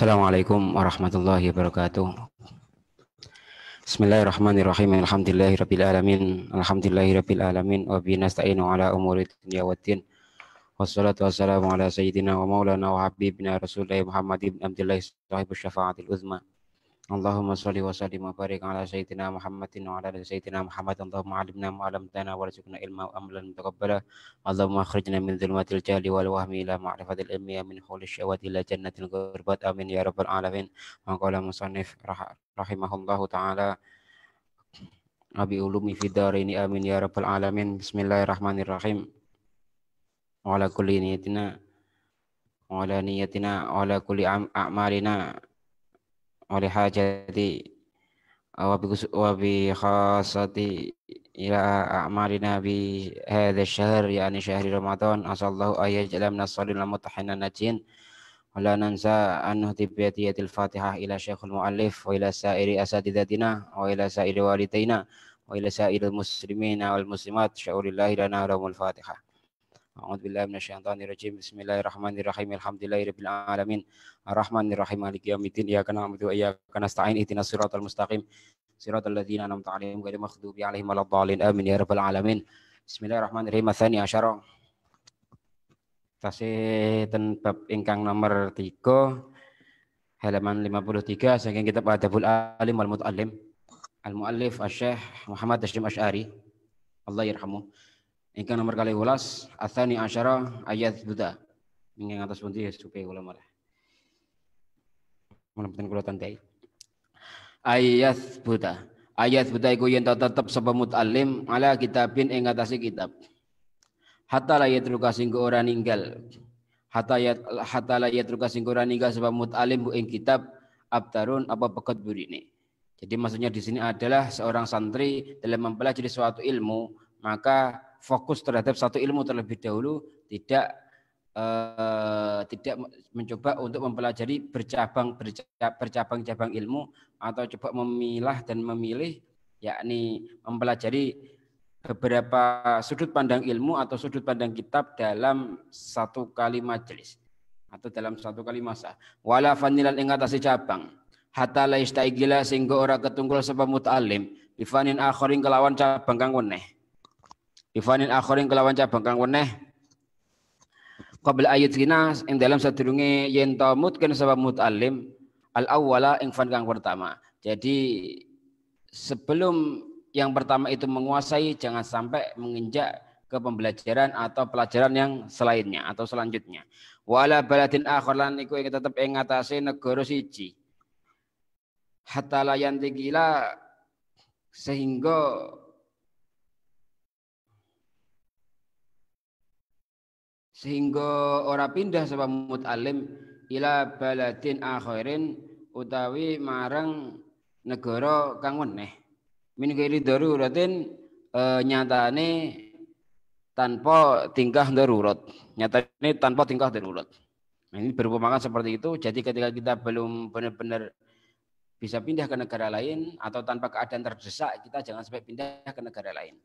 Assalamualaikum warahmatullahi wabarakatuh. Bismillahirrahmanirrahim. Alhamdulillahirabbil alamin. Alhamdulillahirabbil alamin wa bihi nasta'inu ala umuri dunya waddin. Wassalatu wassalamu ala sayyidina wa maulana wa habibina Rasulillah Muhammad ibn Abdullah sahibus syafaatil uzma. Allahumma shalli wa sallim wa barik ala sayyidina Muhammadin wa ala ali sayyidina Muhammad. Allahumma 'allimna ma 'allamtana warzuqna ilma wa amalan mutaqabbala. Allahumma akhrijna min dhulumatil jahli wal wahmi ila ma'rifatil ilmi min khulil syawati ila jannatil ghurbat. Amin ya rabbal alamin. Wa qala musannif rahimahullahu ta'ala abi ulumi fid dharaini amin ya rabbal alamin. Bismillahirrahmanirrahim. Wa ala kulli niyatina wa ala kulli a'malina oleh hajati wa bi khasati ila a'malina bi hadha syahr yani syahri Ramadan asallahu ayyaj'ala minas salihin mutahhinan najin wa la nansa an nuhtibiyatiyatil Fatihah ila syekhul muallif wa ila sa'iri asatidatina wa ila sa'iri walidaina wa ila sa'iril muslimina wal muslimat sya'urillahi lana lahumul Fatihah. A'udzu billahi minasyaitonir rajim. Bismillahirrahmanirrahim. Alhamdulillahirabbil alamin. Arrahmanirrahim. Maliki yaumiddin. Iyyaka na'budu wa iyyaka nasta'in. Ihdinas siratal mustaqim. Siratal ladzina an'amta 'alaihim ghairil maghdubi 'alaihim waladdallin. Amin ya rabbal alamin. Bismillahirrahmanirrahim. Tsani asyara. Tasih ten bab ingkang nomor 3 halaman 53 saking kitab Adabul Alim wal Muta'allim. Al-muallif Asy-Syaikh Muhammad Hasyim Asy'ari. Allah yarhamuh. Ingkang nomor 12 Tsani asyara ayat Buddha. Ing atas pundi supaya ulama lah. Menempatkan kula tandai. Ayat Buddha. Ayat Buddha iku yen tetep sapa mut'allim ala kitabin ing atase kitab. Hatta la yatruka sing ora ninggal. Hatta la yatruka sing ora ninggal sapa mut'allim ing kitab abtarun apa pekat burine. Jadi maksudnya di sini adalah seorang santri dalam mempelajari suatu ilmu maka fokus terhadap satu ilmu terlebih dahulu, tidak mencoba untuk mempelajari bercabang-cabang ilmu atau coba memilah dan memilih, yakni mempelajari beberapa sudut pandang ilmu atau sudut pandang kitab dalam satu kali majelis atau dalam satu kali masa. Wala fanilan ing atase cabang hatta la istaigila sehingga ora ketunggul sebab muta'alim bifanin akhirin kelawan cabang kang weneh. Ifanin akhirin kelawan cabang kang weneh qabla ayatina ing dalam sadurunge yen ta mutken sebab mut'alim al awwala ing fan kang pertama. Jadi sebelum yang pertama itu menguasai jangan sampai menginjak ke pembelajaran atau pelajaran yang selainnya atau selanjutnya. Wala baladin akhir lan iku ing tetep ing ngatasé negara siji. Hatta la yantigila sehingga ora pindah sebab mut'alim ila baladin akhirin utawi marang negara kang weneh min ghairi daruratin nyatane tanpa tingkah darurat. Nyatane tanpa tingkah darurat. Nah, ini berumpamakan seperti itu. Jadi ketika kita belum benar-benar bisa pindah ke negara lain atau tanpa keadaan terdesak, kita jangan sampai pindah ke negara lain.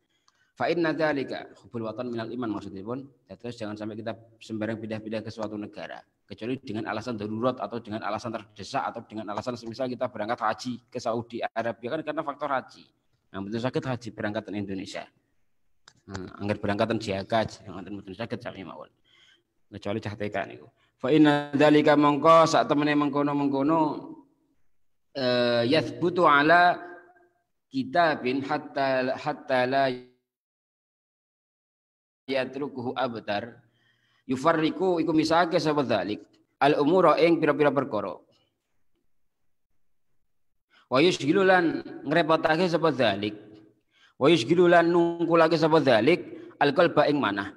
Fa inna dzalika hubbul watan minal iman maksudnya pun. Terus jangan sampai kita sembarang pindah-pindah ke suatu negara kecuali dengan alasan darurat atau dengan alasan terdesak atau dengan alasan semisal kita berangkat haji ke Saudi Arabia kan karena faktor haji. Nah, betul sakit haji berangkatan Indonesia. Anggar berangkatan jaga jangan betul sakit sami mawon. Kecuali cah TK niku. Fa inna dzalika mongko sak temene mengkono-mengkono yathbutu ala kitabin hatta la yatrukuhu abtar yufarriqu iku misake sapa dzalik al umura ing pira-pira perkara wa yusghilu lan ngrepotake sapa dzalik wa yusghilu lan nungkulake sapa dzalik al qalba ing manah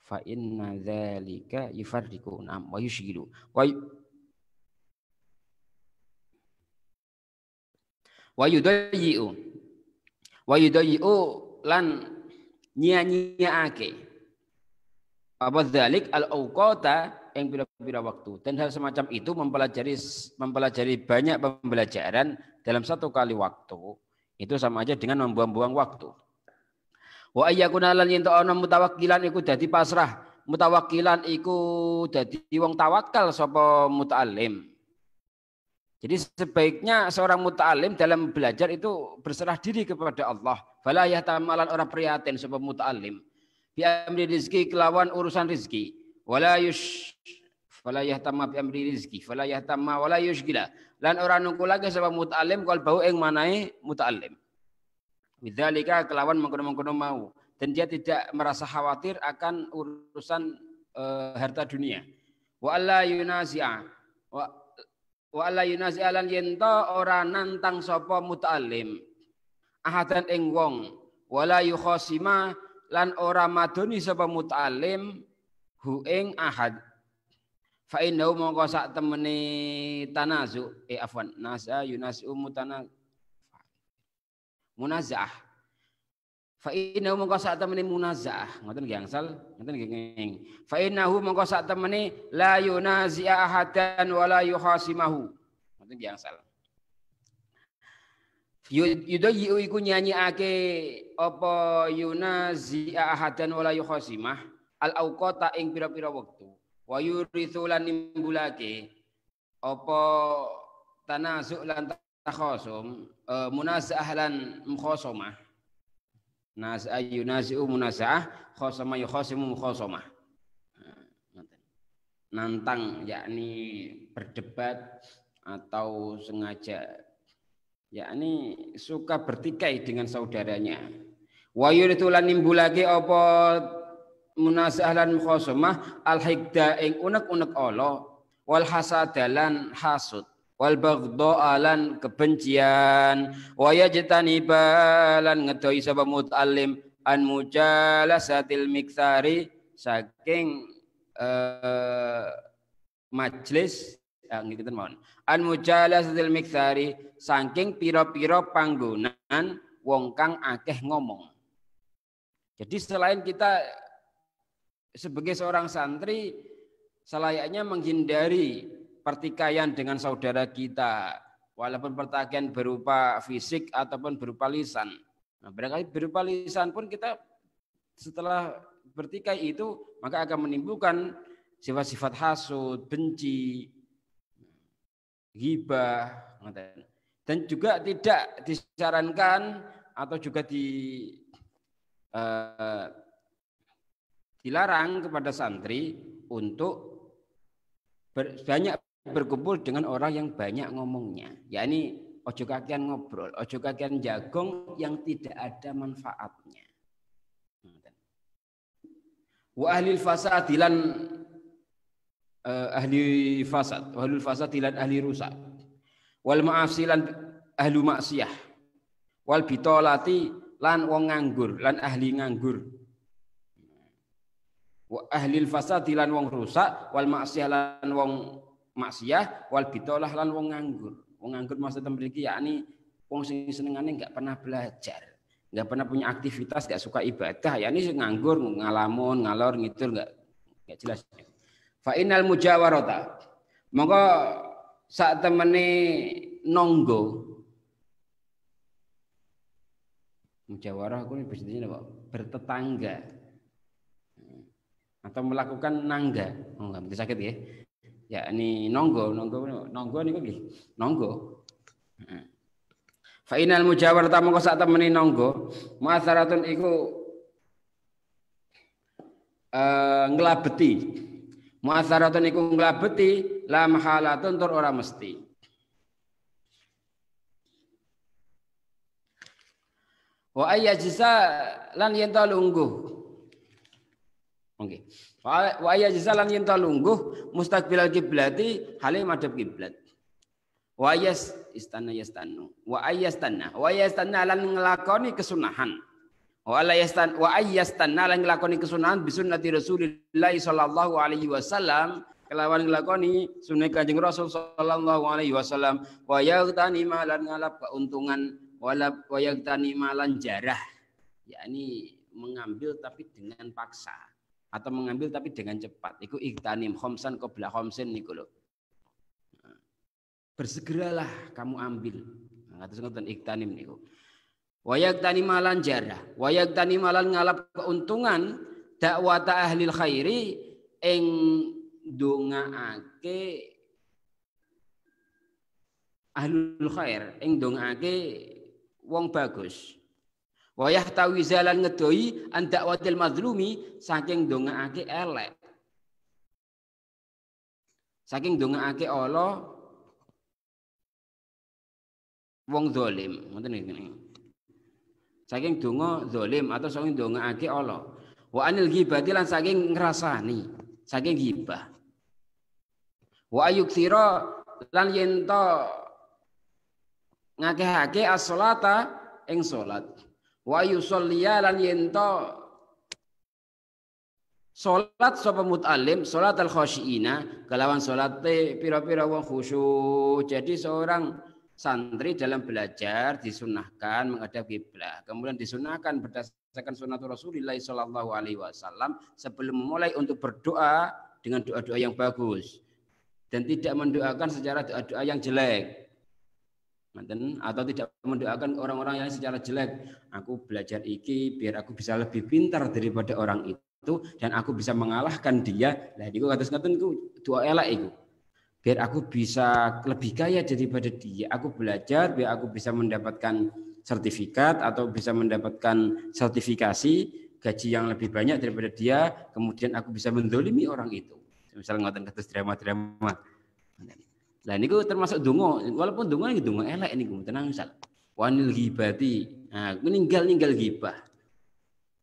fa inna dzalika yufarriqu nam wa yusghilu wa yudayyi'u lan nyia-nyiaake apa dzalik al-auqata yang pira-pira waktu dan hal semacam itu mempelajari banyak pembelajaran dalam satu kali waktu itu sama aja dengan membuang-buang waktu. Wa ayyakuna lan yen ana mutawakkilan iku dadi pasrah mutawakkilan iku dadi wong tawakal sapa muta'allim. Jadi sebaiknya seorang muta'allim dalam belajar itu berserah diri kepada Allah. Fala yahtamalan orang prihatin sapa muta'allim. Bi amri rizki kelawan urusan rizki. Wala yahtamma bi amri rizki. Fala yahtamma wala yushgila. Lan orang nunggu lagi sapa muta'allim kal bau ing manahe muta'allim. Bidzalika kelawan mengkono-mengkono mau. Dan dia tidak merasa khawatir akan urusan harta dunia. Wa alla yunazi'a wa alla yunazi'alan yento ora nantang sapa muta'allim ahadan ing wong wala yukhasima lan ora madoni sapa muta'allim hu ing ahad fa innahu mongko sak temene tanazu afwan nasa yunasu munazaah fa innahu mongko sak temene munazaah ngoten nggih angsal ngoten nggih fa innahu mongko sak temene la yunazi'a ahadan wala yukhasimahu ngoten nggih angsal yudayu iku nyanyiake apa yunazi'a ahadan wala yukhasimah al auqata ing pira-pira wektu wa yurithu lan nimbulake apa tanazuk lan takhasum munazaah lan mukhasamah nas ayunazi'u munazaah khasama yukhasimu mukhasamah nantang yakni berdebat atau sengaja yakni suka bertikai dengan saudaranya wa yuritu lan nimbulake apa munazaah lan mukhasamah al hikda ing unek-unek Allah wal hasadalan hasud wal baghdha'alan kebencian wa yajtanibalan ngedoi sapa muta'allim an mujalasatil miktsari saking majlis ngiten mawon an mujalasatil miktsari saking pira-pira panggonan wong kang akeh ngomong. Jadi selain kita sebagai seorang santri selayaknya menghindari pertikaian dengan saudara kita, walaupun pertikaian berupa fisik ataupun berupa lisan. Nah, barangkali berupa lisan pun kita setelah bertikai itu maka akan menimbulkan sifat-sifat hasud, benci, ghibah, dan juga tidak disarankan atau juga dilarang kepada santri untuk banyak berkumpul dengan orang yang banyak ngomongnya, yakni ojo kakean ngobrol, ojo kakean jagong yang tidak ada manfaatnya. Wa ahlil fasad dilan ahli fasad, wa ahlul fasad dilan ahli rusak. Wal ma'asilan ahlu maksiyah. Wal bitolati lan wong nganggur, lan ahli nganggur. Wa ahlil fasad dilan wong rusak, wal maksiyah lan wong maksiyah wal bitolah lan wong nganggur. Wong nganggur maksudnya memiliki yakni wong sing senengane enggak pernah belajar, enggak pernah punya aktivitas, enggak suka ibadah, yakni sing nganggur, ngalamun, ngalor ngidul enggak jelas. Fa innal mujawarata monggo sak temene nonggo mujawarah aku ini bahasanya apa? Bertetangga atau melakukan nangga. Oh enggak mesti sakit ya. Ya ini nonggo niku nggih. Nonggo. Fa inal mujawarata mongko sak temene nonggo, mu'atsaratun iku nglabeti. Mu'atsaratun iku nglabeti la mahalatun tur ora mesti. Wa ayyajza lan yen ta lungguh. Oke. Wa ayyajza lan yen ta lungguh mustaqbilal kiblati hale madhep kiblat. Wa istanna yastanu. Wa ayyastanna lan nglakoni kesunahan. Wa ayyastanna lan nglakoni kesunahan bi sunnati Rasulillah sallallahu alaihi wasallam kelawan nglakoni sunah Kanjeng Rasul sallallahu alaihi wasallam wa yaghtani malan ngalap keuntungan wa yaghtani malan jarah, yakni mengambil tapi dengan paksa atau mengambil tapi dengan cepat. Iku iktanim khamsan qabla khamsin niku lho. Bersegeralah kamu ambil. Ngatos ngoten iktanim niku. Wa yaghtani malan jarah, wa yaghtani malan ngalap keuntungan dakwata ahlil khairi ing ndongaake ahlul khair, ing ndongaake wong bagus. Wa yahtawi zalan ngedoi an dakwatil mazlumi saking ndongaake elek. Saking ndongaake Allah wong zalim, ngoten iki. Saking donga zalim atau saking ndongaake Allah. Wa anil ghibati lan saking ngrasani, saking ghibah. Wa ayuktsira lan yen to ngakeh-akeh as-sholata ing salat. Wa yusolliya lan yen to salat sapa mut'alim salat al-khasyiina kelawan salate pira-pira wong khusyuk. Jadi seorang santri dalam belajar disunahkan menghadap kiblat. Kemudian disunahkan berdasarkan sunnah Rasulullah sallallahu alaihi wasallam sebelum memulai untuk berdoa dengan doa-doa yang bagus dan tidak mendoakan secara doa-doa yang jelek. Atau tidak mendoakan orang-orang yang secara jelek. Aku belajar iki biar aku bisa lebih pintar daripada orang itu dan aku bisa mengalahkan dia. Lah niku kados ngoten niku doa elek iku. Biar aku bisa lebih kaya daripada dia. Aku belajar biar aku bisa mendapatkan sertifikat atau bisa mendapatkan sertifikasi gaji yang lebih banyak daripada dia. Kemudian aku bisa mendolimi orang itu. Misalnya ngoten kados drama-drama. Lah niku termasuk donga, walaupun donga iki donga elek niku, tenang misal. Wanil ghibati. Nah, meninggal ghibah.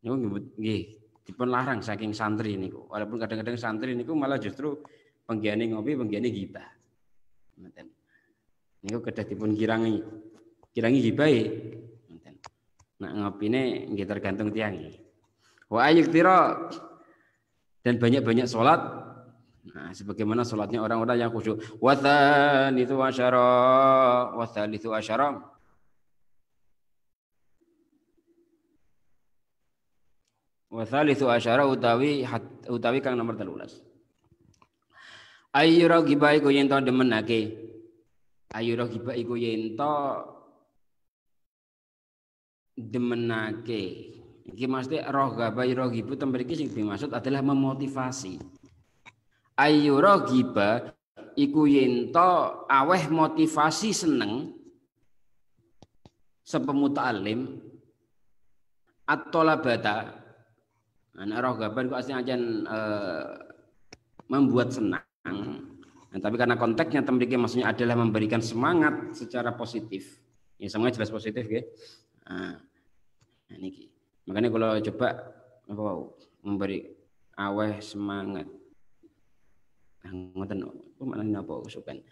Niku nggih dipun larang saking santri niku. Walaupun kadang-kadang santri niku malah justru penggiyane ngopi, penggiyane ghibah. Ngoten. Niku kedah dipun kirangi ghibahe. Ngoten. Nak ngopine nggih tergantung tiyang iki. Wa ayuktira dan banyak-banyak salat. Nah, sebagaimana salatnya orang-orang yang khusyuk. Wa tsalitsu asyara. Wa tsalitsu asyara utawi kang nomor 13. Ayu raghibah iku yen to demenake. Ayu raghibah iku yen to demenake. Iki mesti raghibah itu mriki sing dimaksud adalah memotivasi. Ayu raghibah iku yen to aweh motivasi seneng sapa muta'allim at-talabata. Ana raghibah iku asline ajan membuat senang. Nah, tapi karena konteksnya temriki maksudnya adalah memberikan semangat secara positif. Ya semuanya jelas positif ya. Nah, niki. Makanya kalau coba memberi aweh semangat. Ngoten mana napa usukan.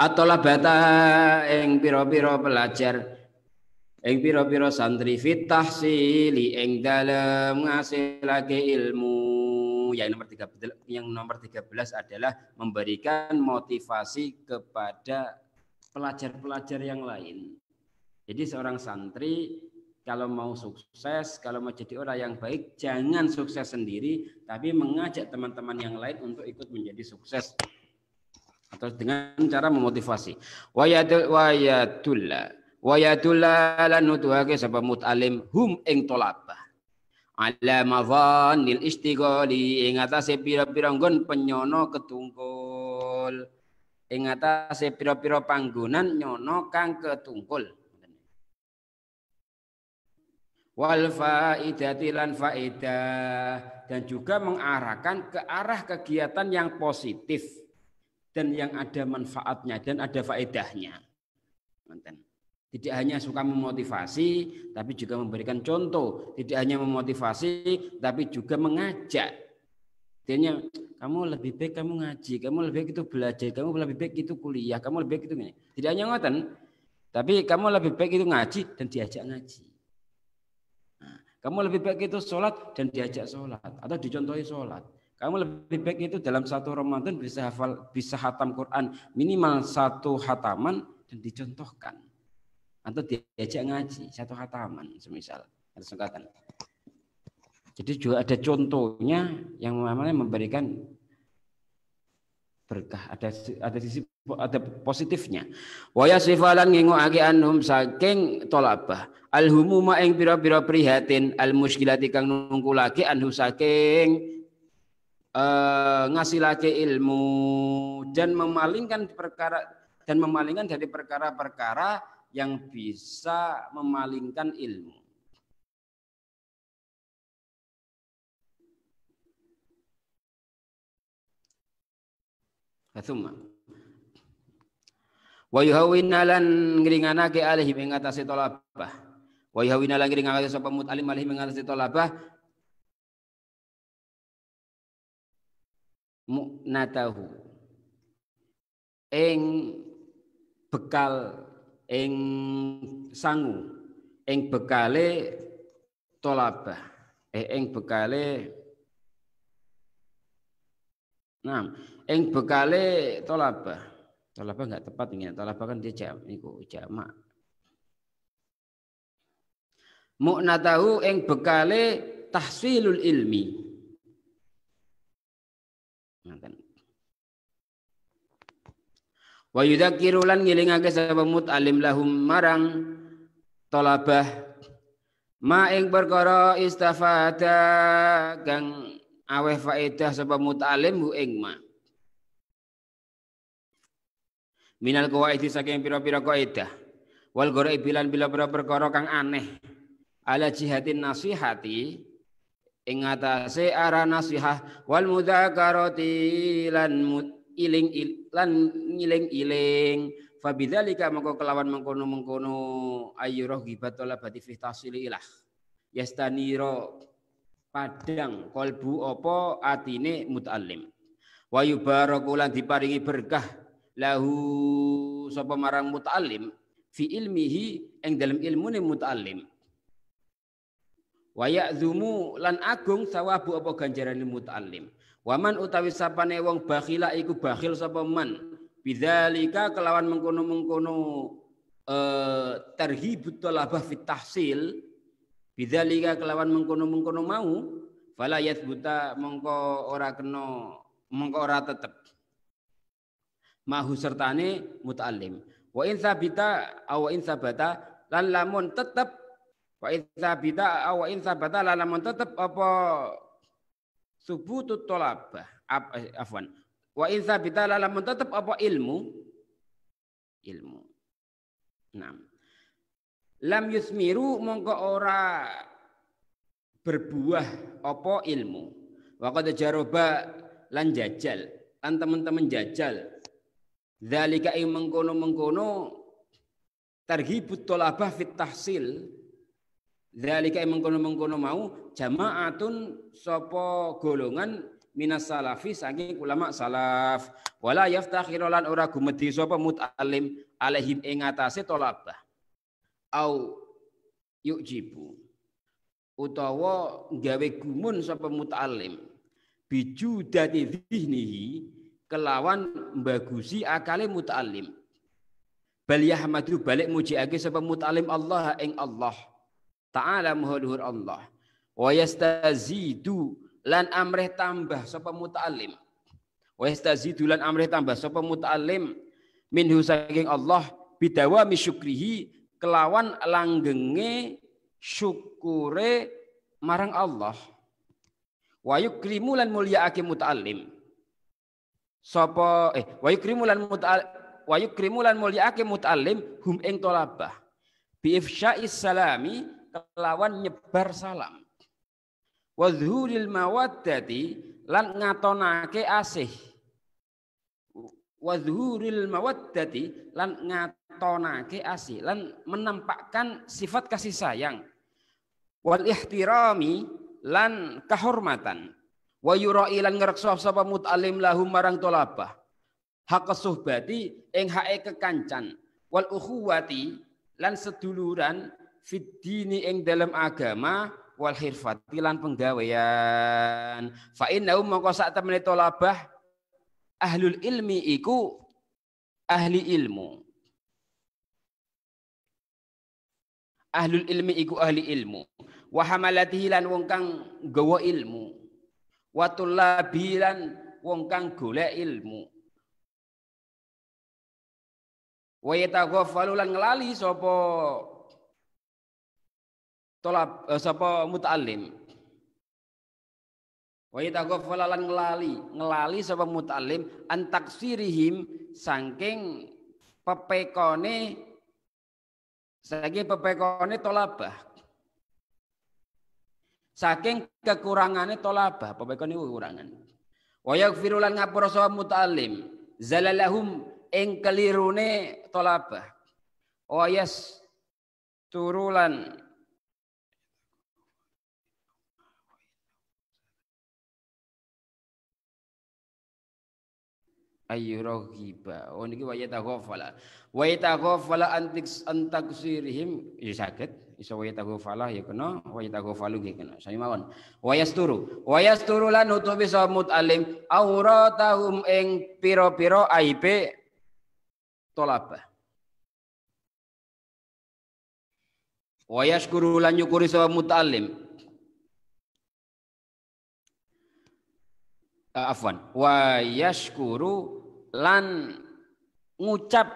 At-talabata ing pira-pira pelajar ing pira-pira santri fit tahsili ing dalem ngasilake ilmu. Yang nomor 13 adalah memberikan motivasi kepada pelajar-pelajar yang lain. Jadi seorang santri kalau mau sukses, kalau mau jadi orang yang baik, jangan sukses sendiri, tapi mengajak teman-teman yang lain untuk ikut menjadi sukses. Atau dengan cara memotivasi. Wayatulla lan nutuhake sapa mut'alim hum ing tolabah. Ala madhanil istighali ing atase pira-pira nggon penyono ketungkul. Ing atase pira-pira panggonan nyono kang ketungkul. Wal faidati lan faedah dan juga mengarahkan ke arah kegiatan yang positif dan yang ada manfaatnya dan ada faedahnya. Tidak hanya suka memotivasi tapi juga memberikan contoh, tidak hanya memotivasi tapi juga mengajak. Artinya kamu lebih baik kamu ngaji, kamu lebih baik itu belajar, kamu lebih baik itu kuliah, kamu lebih baik itu ini. Tidak hanya ngoten, tapi kamu lebih baik itu ngaji dan diajak ngaji. Kamu lebih baik itu sholat dan diajak sholat atau dicontohi sholat. Kamu lebih baik itu dalam satu Ramadan bisa hatam Quran minimal satu hataman dan dicontohkan atau diajak ngaji satu hataman semisal ada singkatan. Jadi juga ada contohnya yang namanya memberikan berkah, ada sisi ada positifnya. Wa yasifalan ngingoake anhum saking tolabah alhumuma ing pira-pira prihatin almuskilati kang nungkulake anhu saking ngasilake ilmu dan memalingkan dari perkara-perkara yang bisa memalingkan ilmu. Atsumma wa yuhawwina lan ngringanake alih ing atase tolabah. Wa yuhawwina lan ngringanake sapa mut'alim alih ing atase tolabah mu'natahu ing bekal ing sangu ing bekale tolabah ing bekale ing bekale tolabah enggak tepat ini tolabah kan dia jamak mu'natahu ing bekale tahsilul ilmi. Wa yudzakiru lan ngilingake sapa mut'alim lahum marang talabah ma ing perkara istafada kang aweh faedah sapa mut'alim hu ing ma minal qawaidi saking pira-pira kaidah wal ghoraibilan bila perkara kang aneh ala jihatin nasihati ing atase ara nasihah wal mudzakarati lan iling fabidzalika mongko kelawan mengkono ayyurah ghibat talabati fi tahsili ilah yastaniro padang kolbu apa atine mut'allim wa yubaraku lan diparingi berkah lahu sapa marang mut'allim fi ilmihi ing dalem ilmune mut'allim wa ya'zumu lan agung sawabu apa ganjarane mut'allim. Waman utawi sapane wong bakhila iku bakhil sapa man bidzalika kelawan mengkono-mengkono tarhibut talabah fit tahsil bidzalika kelawan mengkono-mengkono mau fala yathbuta mongko ora tetep mahu sertane mut'allim wa in sabita aw in sabata lan lamun tetep wa in sabita aw in sabata lan lamun tetep apa subutut tolabah afwan wa in sabita lamun tetep apa ilmu lam yusmiru mongko ora berbuah apa ilmu wa qad jaroba lan jajal lan teman-teman jajal zalika ing mengkono targhibut tolabah fit tahsil zalika ing mengkono mau jama'atun sapa golongan minas salafi saking ulama salaf wala yaftakhiru lan ora gumedi sapa mut'alim alaihim ing atase tolabah au yujibu utawa gawe gumun sapa mut'alim biju dadi dzihnihi kelawan mbagusi akale mut'alim bal yahmadu balik mujiake sapa mut'alim Allah ing Allah ta'ala muhaluhur Allah wa yastazidu lan amrih tambah sapa muta'alim wa yastazidu lan amrih tambah sapa muta'alim minhu saking Allah bidawami syukrihi kelawan langgenge syukure marang Allah wa yukrimu lan mulyaake muta'alim sapa wa yukrimu lan mulyaake muta'alim hum ing tolabah bi ifsya'is salami kelawan nyebar salam wa zuhuril mawaddati lan ngatonake asih wa zuhuril mawaddati lan ngatonake asih lan menampakkan sifat kasih sayang wal ihtirami lan kehormatan wa yura'i lan ngreksa sapa mut'alim lahum marang tolabah hak suhbati ing hake kekancan wal ukhuwati lan seduluran fiddini ing dalam agama wal hirfati lan penggawean fa innahu mongko sak temene tolabah ahlul ilmi iku ahli ilmu wa hamalatihi lan wong kang gawa ilmu wa tullabi lan wong kang golek ilmu Wa yataghaffalu lan nglali sapa tolab sapa muta'allim. Wa yataghaffalu lan nglali sapa muta'allim an taksirihim saking pepekone tolabah. Saking kekurangane tolabah, pepekone kekurangan. Wa yaghfiru lan ngapura sapa muta'allim zalalahum ing kelirune tolabah. Wa yas turulan ayyuraghiba. Oh niki wa yataghafala antaksirihim ya saged iso wa yataghafala ya kena wa yataghafalu nggih kena sami mawon. Wa yasturu lan nutupi sapa mut'alim auratahum ing pira-pira aibe tolabah. Wa yashkuru lan nyukuri sapa mut'alim wa yashkuru lan ngucap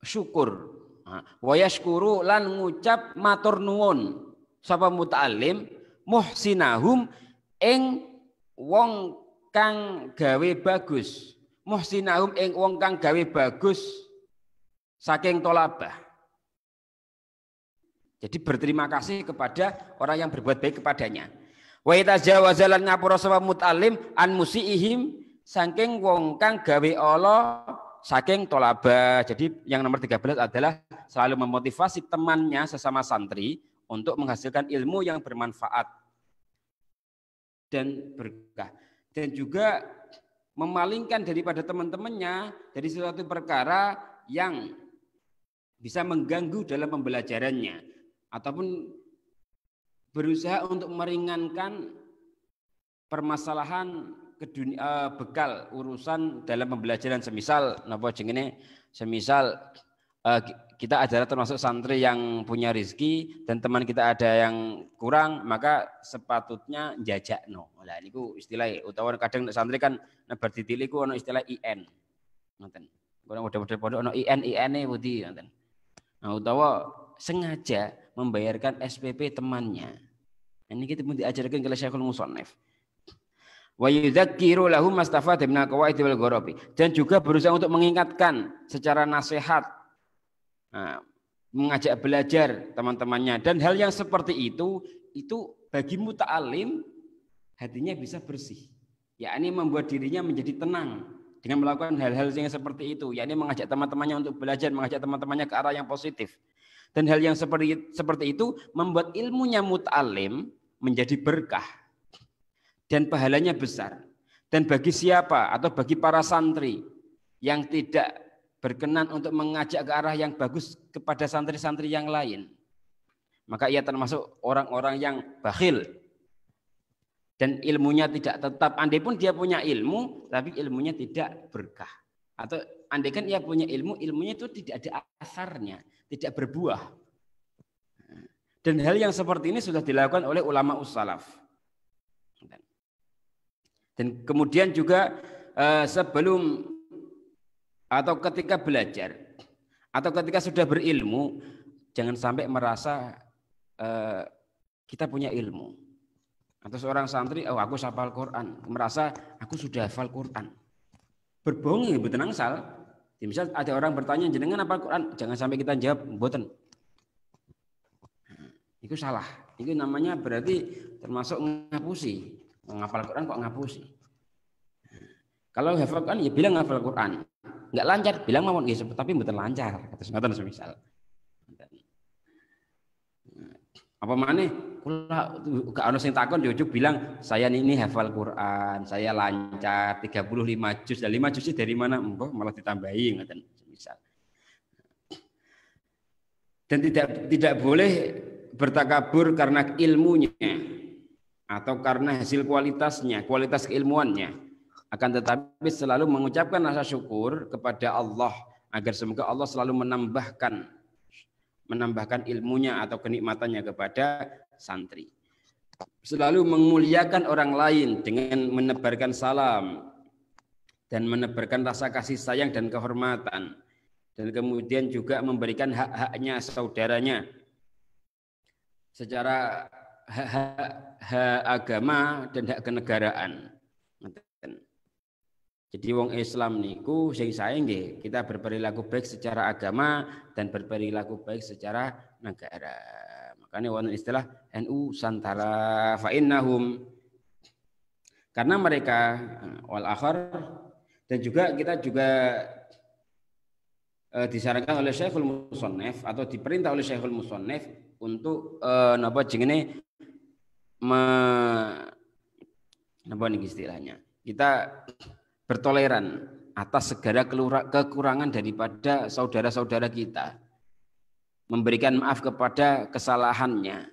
syukur. Wa yashkuru lan ngucap matur nuwun sapa muta'allim muhsinahum ing wong kang gawe bagus. Muhsinahum ing wong kang gawe bagus saking tolabah. Jadi berterima kasih kepada orang yang berbuat baik kepadanya. Wa itajawazalan ngapura sapa mut'alim an musiihim saking wong kang gawe Allah saking tolaba. Jadi yang nomor 13 adalah selalu memotivasi temannya sesama santri untuk menghasilkan ilmu yang bermanfaat dan berkah, dan juga memalingkan daripada teman-temannya dari suatu perkara yang bisa mengganggu dalam pembelajarannya ataupun berusaha untuk meringankan permasalahan bekal urusan dalam pembelajaran. Semisal kita adalah termasuk santri yang punya rezeki dan teman kita ada yang kurang, maka sepatutnya njajakno. Lah niku istilah utawa kadang santri kan nebar ditilik ku ono istilah IN. Ngoten. Ora model-model pondok ono IN-e pundi ngoten. Nah, utawa sengaja membayarkan SPP temannya. Ini kita pun diajarkan oleh Syekhul Musannif. Wa yudzakiru lahum mastafad min qawaid wal gharabi, dan juga berusaha untuk mengingatkan secara nasihat, mengajak belajar teman-temannya, dan hal yang seperti itu bagi muta'alim hatinya bisa bersih, yakni membuat dirinya menjadi tenang dengan melakukan hal-hal yang seperti itu, yakni mengajak teman-temannya untuk belajar, mengajak teman-temannya ke arah yang positif. Dan hal yang seperti itu membuat ilmunya mut'alim menjadi berkah dan pahalanya besar. Dan bagi siapa atau bagi para santri yang tidak berkenan untuk mengajak ke arah yang bagus kepada santri-santri yang lain, maka ia termasuk orang-orang yang bakhil dan ilmunya tidak tetap. Andai pun dia punya ilmu, tapi ilmunya tidak berkah. Atau andai kan ia punya ilmu, ilmunya itu tidak ada asarnya, tidak berbuah. Dan hal yang seperti ini sudah dilakukan oleh ulama ussalaf. Dan kemudian juga sebelum atau ketika belajar atau ketika sudah berilmu, jangan sampai merasa kita punya ilmu. Atau seorang santri, oh aku hafal Quran, merasa aku sudah hafal Quran. Berbohong ya mboten angsal. Misal ada orang bertanya jenengan hafal Quran, jangan sampai kita jawab mboten. Itu salah. Itu namanya berarti termasuk ngapusi. Menghafal Quran kok ngapusi. Kalau hafal Quran ya bilang hafal Quran. Enggak lancar bilang mawon nggih, tapi mboten lancar. Kados ngoten semisal. Apa maneh kula gak ono sing takon yo bilang saya ini hafal Quran, saya lancar 35 juz. 5 juz dari mana? Mbah malah ditambahi ngoten semisal. Dan tidak boleh bertakabur karena ilmunya atau karena hasil kualitasnya, kualitas keilmuannya. Akan tetapi selalu mengucapkan rasa syukur kepada Allah agar semoga Allah selalu menambahkan ilmunya atau kenikmatannya kepada santri. Selalu memuliakan orang lain dengan menebarkan salam dan menebarkan rasa kasih sayang dan kehormatan. dan kemudian juga memberikan hak-haknya saudaranya secara hak agama dan hak kenegaraan. Jadi wong Islam niku sing sae nggih kita berperilaku baik secara agama dan berperilaku baik secara negara. Makanya wonten istilah NU Santara fa innahum, karena mereka wal akhir, dan juga kita juga disarankan oleh Syekhul Musannif atau diperintah oleh Syekhul Musannif untuk napa jenenge napa niki istilahnya, kita bertoleran atas segala kekurangan daripada saudara-saudara kita, memberikan maaf kepada kesalahannya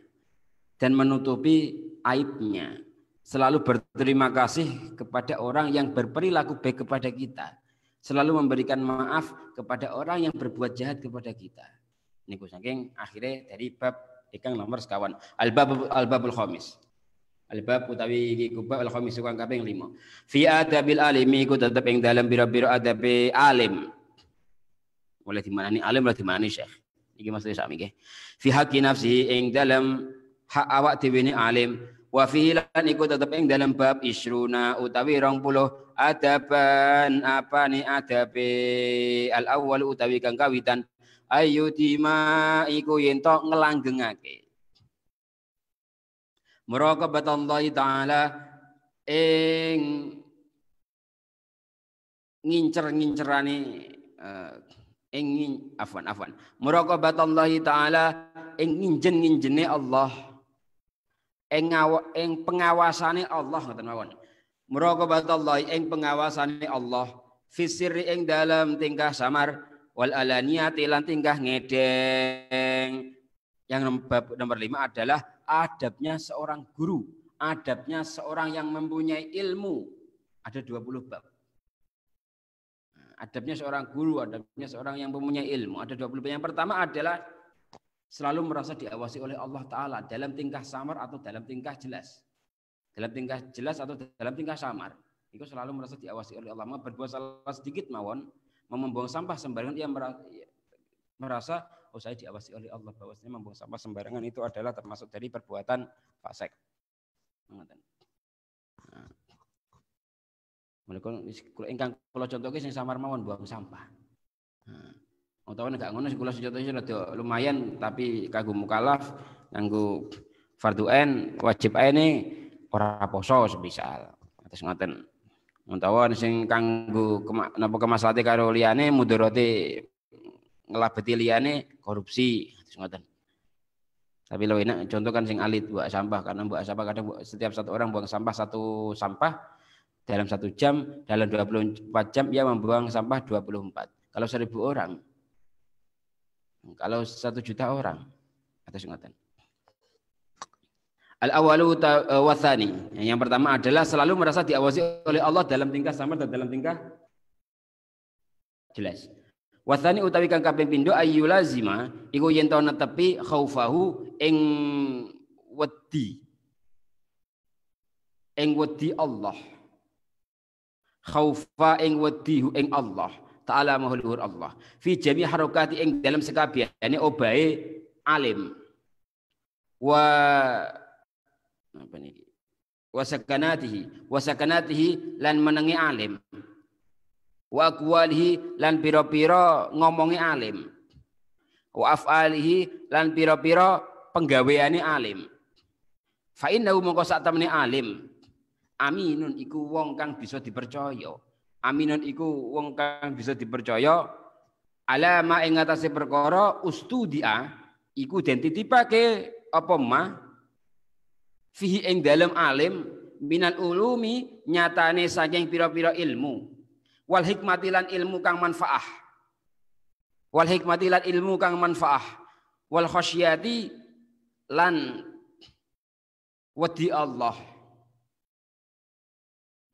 dan menutupi aibnya, selalu berterima kasih kepada orang yang berperilaku baik kepada kita, selalu memberikan maaf kepada orang yang berbuat jahat kepada kita. Niku saking akhirnya dari bab ingkang nomor sekawan, al-babul khamis. Al-bab utawi iki kubab al-khamis kang kaping 5. Fi adabil alimi iku tetep ing dalam biro-biro adabe alim. Oleh dimanani alim, oleh dimanani syekh. Iki maksudnya sami nggih. Fi haqqi nafsi ing dalam hak awak dhewe ne alim, wa fi lan iku tetep ing dalam bab isruna utawi 20 adaban apane adabe al-awwal utawi kang kawitan ayyutima iku yen tok nglanggengake muraqabatallahi ta'ala ing ngincer-ngincerane afwan muraqabatallahi ta'ala ing nginjen-nginjene Allah, ing pengawasane Allah ngoten mawon. Muraqabatallahi ing pengawasane Allah fi sirri ing dalam tingkah samar wal alaniyati lan tingkah ngedeng. Yang bab nomor 5 adalah adabnya seorang guru, adabnya seorang yang mempunyai ilmu. Ada 20 bab. Adabnya seorang guru, adabnya seorang yang mempunyai ilmu. Ada 20 bab. Yang pertama adalah selalu merasa diawasi oleh Allah Ta'ala dalam tingkah samar atau dalam tingkah jelas. Dalam tingkah jelas atau dalam tingkah samar. Itu selalu merasa diawasi oleh Allah. Mau berbuat salah sedikit mawon, mau membuang sampah sembarangan, ia merasa oh saya diawasi oleh Allah, bahwasanya membuang sampah sembarangan itu adalah termasuk dari perbuatan fasik. Kalau ingkang kula contohke sing samar mawon buang sampah. Utawa nek ngono kula contohke rada lumayan tapi kanggo mukallaf, kanggo fardhu ain, wajib aine ora poso semisal. Terus ngoten. Utawa sing kanggo napa kemaslahate karo liyane mudharate ngelabeti liyane korupsi ngoten. Tapi lo enak contoh kan sing alit buang sampah, karena buang sampah kadang setiap satu orang buang sampah satu sampah dalam 1 jam, dalam 24 jam ia membuang sampah 24. Kalau 1.000 orang, kalau 1 juta orang, atas ngoten. Al-awwalu wa tsani. Yang pertama adalah selalu merasa diawasi oleh Allah dalam tingkah samar dan dalam tingkah jelas. Wasani utawi kang kaping pindho ayyulazima iku yen to netepi khaufahu ing wedi Allah, khaufa ing wedi ing Allah taala mahluhur Allah fi jami harokati ing dalam sekabehane obahe alim wa apa niki wasakanatihi lan menengi alim wa aqwalihi lan pira-pira ngomongi alim wa af'alihi lan pira-pira penggaweane alim fa innahu mongko sak temene alim aminun iku wong kang bisa dipercaya, aminun iku wong kang bisa dipercaya ala ma ing atase perkara ustudia iku den titipake apa ma fihi ing dalem alim minal ulumi nyatane saking pira-pira ilmu wal hikmati lan ilmu kang manfaah wal hikmati lan ilmu kang manfaah wal khasyati lan wedi Allah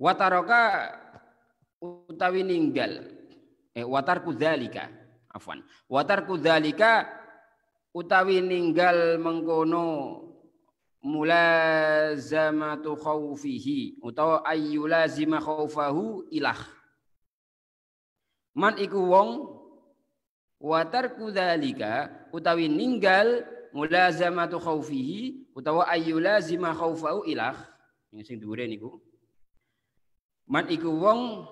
wataraka utawi ninggal watarku dzalika afwan watarku dzalika utawi ninggal mengkono mulazamatu khaufihi utawa ayyulazima khaufahu ilah man iku wong Wa tarku dzalika utawi ninggal mulazamatu khaufihi utawa ayyulazima khaufahu ilah sing dhuwure niku. Man iku wong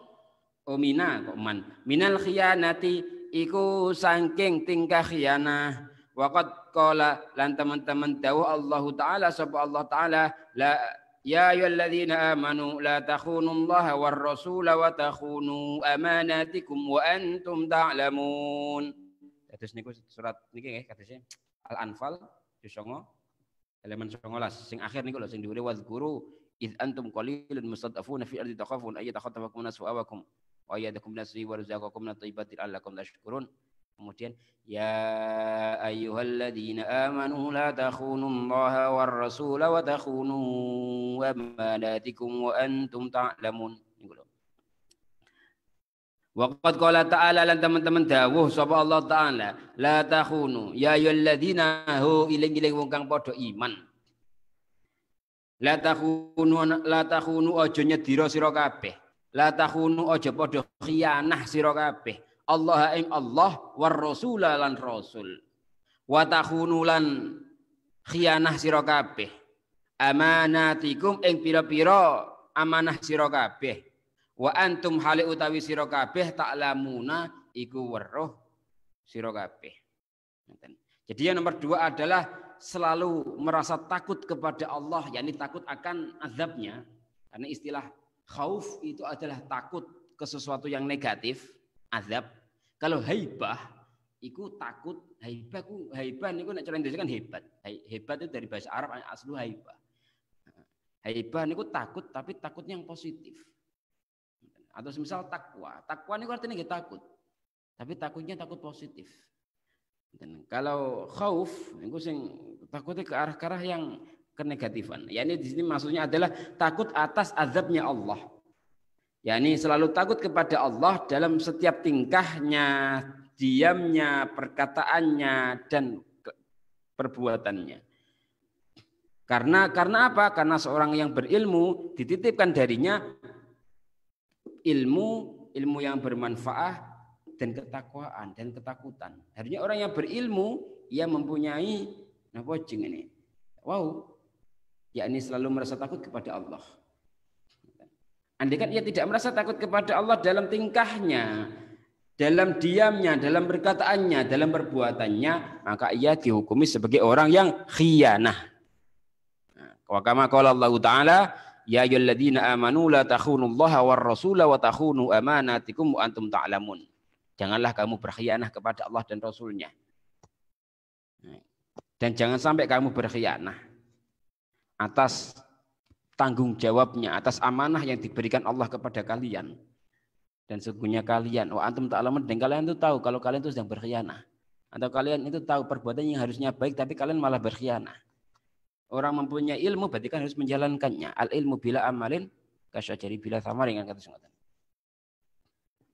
omina kok man minal khiyanati iku saking tingkah khiyanah. Waqad qala lan teman-teman dawuh Allah taala sapa Allah taala la ya ayyuhalladzina amanu la takhunullaha war rasula wa takhunu amanatikum wa antum ta'lamun. Terus niku surat niki nggih kadose Al-Anfal 9 halaman 19 sing akhir niku lho sing diure wadzkuru id antum qalilun mustad'afuna fi ardi takhafun ay takhatafakum nasu awakum wa yadakum nasri wa razaqakum min thayyibatin allakum tashkurun. Kemudian ya ayyuhalladzina amanu la takhunullaha war rasula wa takhunu amanatikum wa antum ta'lamun. Wa qad qala ta'ala lan teman-teman dawuh sapa Allah taala la takhunu ya ayyuhalladzina hu iling-iling wong kang padha iman. La takhunu aja nyedira sira kabeh. La takhunu aja padha khianah sira kabeh. Allah ing Allah war rasul lan rasul wa takhunu lan khianah sira kabeh amanatikum ing pira-pira amanah sira kabeh wa antum hale utawi sira kabeh ta'lamuna iku weruh sira kabeh. Jadi yang nomor 2 adalah selalu merasa takut kepada Allah, yakni takut akan azabnya, karena istilah khauf itu adalah takut ke sesuatu yang negatif, azab. Kalau haibah iku takut, haibah niku nek cara Indonesia kan hebat. Hebat itu dari bahasa Arab aslu haibah. Haibah niku takut tapi takutnya yang positif. Atau semisal takwa. Takwa niku artinya nggih takut. Tapi takutnya takut positif. Dan kalau khauf niku sing takutnya ke arah-arah yang kenegatifan. Ya ini di sini maksudnya adalah takut atas azabnya Allah. yakni selalu takut kepada Allah dalam setiap tingkahnya, diamnya, perkataannya, dan perbuatannya. Karena apa? Karena seorang yang berilmu dititipkan darinya ilmu yang bermanfaat dan ketakwaan dan ketakutan. Artinya orang yang berilmu ia mempunyai ini. Wow, yakni selalu merasa takut kepada Allah. Andaikan ia tidak merasa takut kepada Allah dalam tingkahnya, dalam diamnya, dalam perkataannya, dalam perbuatannya, maka ia dihukumi sebagai orang yang khianah. Wa kama qala Allah Ta'ala, ya ayyuhalladzina amanu la takhunullaha war rasula wa takhunu amanatikum wa antum ta'lamun. Janganlah kamu berkhianah kepada Allah dan Rasulnya. Dan jangan sampai kamu berkhianah atas tanggung jawabnya, atas amanah yang diberikan Allah kepada kalian. Dan sesungguhnya kalian, wa antum ta'lamun, dan kalian itu tahu kalau kalian itu sedang berkhianah. Atau kalian itu tahu perbuatan yang harusnya baik tapi kalian malah berkhianah. Orang mempunyai ilmu berarti kan harus menjalankannya. Al ilmu bila amalin kasyajari bila thamarin, kan kata sungguhan.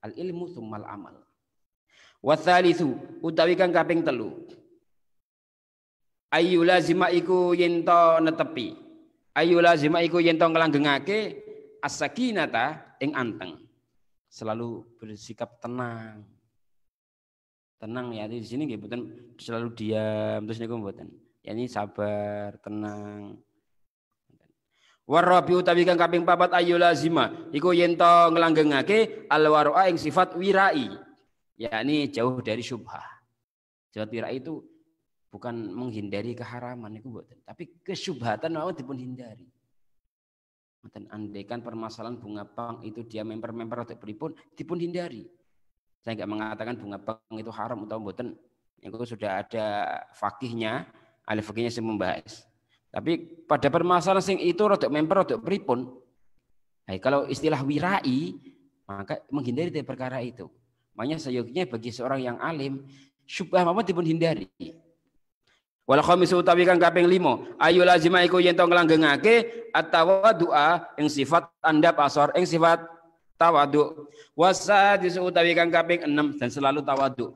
Al ilmu tsummal amal. Wa tsalitsu utawi kang kaping 3. Ayu lazima iku yen to netepi. Ayu lazima iku yen to nglanggengake as-sakinata ing anteng. Selalu bersikap tenang. Tenang ya, di sini nggih mboten selalu diam terus niku mboten. Yani sabar, tenang. Warabi utawi kang kaping 4 ayu lazima iku yen to nglanggengake al-waru'a ing sifat wirai. Yakni jauh dari syubhah. Sifat wirai itu bukan menghindari keharaman itu mboten, tapi kesyubhatan mawon dipun hindari. Mboten andaikan permasalahan bunga bank itu dia memper-memper atau pripun dipun hindari. Saya enggak mengatakan bunga bank itu haram atau mboten. Itu sudah ada fakihnya, ahli fikihnya yang membahas. Tapi pada permasalahan sing itu rodok memper rodok pripun. Nah, kalau istilah wirai maka menghindari dari perkara itu. Makanya seyogianya bagi seorang yang alim syubhah mawon dipun hindari. Wal khamisu utawi kang kaping 5 ayu lazima iku yen to nglanggengake at-tawaddu'a ing sifat andhap asor ing sifat tawadhu. Wasadis utawi kang kaping 6 dan selalu tawadhu.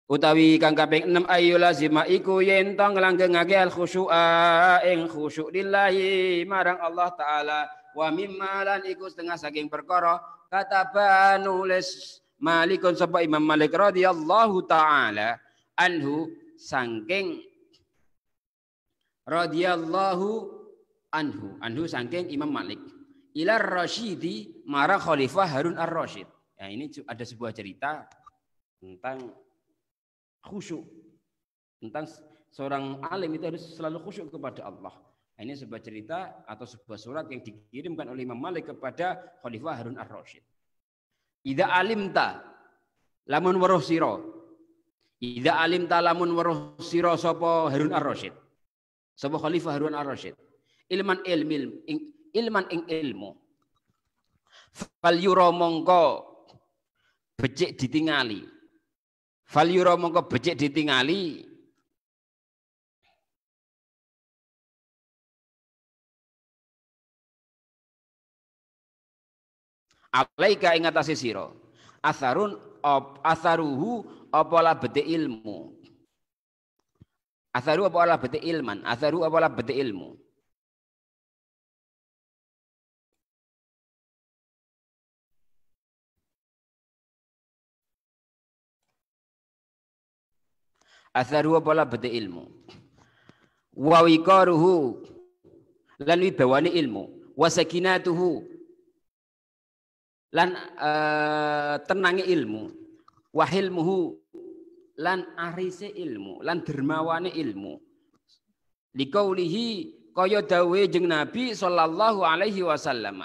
Utawi kang kaping 6 ayu lazima iku yen to nglanggengake al-khusyu'a ing khusyuk lillahi marang Allah taala wa mimma lan iku setengah saking perkara kataba nulis Malikun sapa Imam Malik radhiyallahu taala anhu saking radhiyallahu anhu saking Imam Malik ilar Rasyidi marah Khalifah Harun ar-Rasyid. Ya, ini ada sebuah cerita tentang khusyuk, tentang seorang alim itu harus selalu khusyuk kepada Allah. Ini sebuah cerita atau sebuah surat yang dikirimkan oleh Imam Malik kepada Khalifah Harun ar-Rasyid. Idza alimta lamun weruh sira. Idza alimta lamun weruh sira sapa Harun ar-Rasyid. Sapa Khalifah Harun ar-Rasyid. Ilman ing ilmu. Fal yura mongko becik ditingali. Fal yura mongko becik ditingali. Alaika ing atase sira. Atharuhu apa labete ilmu. Atharu apa labete ilman. Atharu apa labete ilmu. Atharu apa labete ilmu. Wa wiqaruhu lan wibawane ilmu. Wa sakinatuhu lan tenange ilmu. Wa hilmuhu lan arise ilmu, lan dermawane ilmu. Liqaulihi kaya dawuhe jeung Nabi sallallahu alaihi wasallam.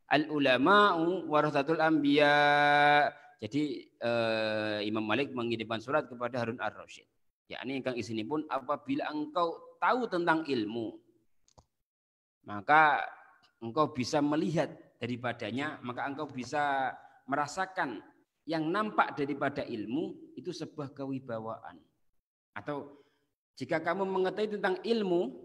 Al ulama'u warathatul anbiya. Jadi Imam Malik mengirimkan surat kepada Harun ar-Rasyid. Yakni ingkang isinipun apabila engkau tahu tentang ilmu, maka engkau bisa melihat daripadanya, maka engkau bisa merasakan yang nampak daripada ilmu itu sebuah kewibawaan. Atau jika kamu mengetahui tentang ilmu,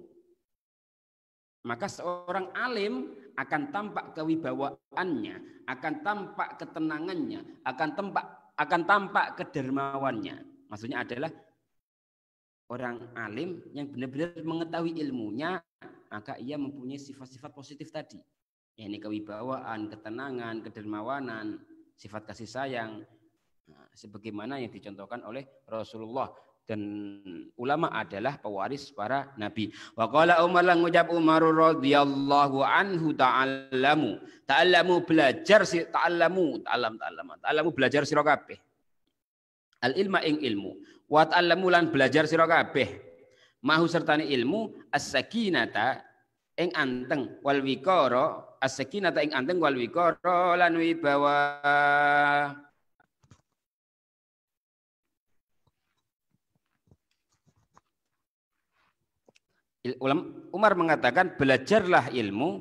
maka seorang alim akan tampak kewibawaannya, akan tampak ketenangannya, akan tampak kedermawannya. Maksudnya adalah orang alim yang benar-benar mengetahui ilmunya, maka ia mempunyai sifat-sifat positif tadi. Ya, ini kewibawaan, ketenangan, kedermawanan, sifat kasih sayang, sebagaimana yang dicontohkan oleh Rasulullah. Dan ulama adalah pewaris para nabi. Wa qala Umar lan ngucap Umar radhiyallahu anhu ta'allamu belajar ta'allamu belajar sira kabeh. Al ilma ing ilmu. Wa ta'allamu lan belajar sira kabeh. Mahu sertane ilmu as-sakinata ing anteng wal wiqara as-sakinata ing anteng wal wiqara lan wibawa. Umar mengatakan belajarlah ilmu,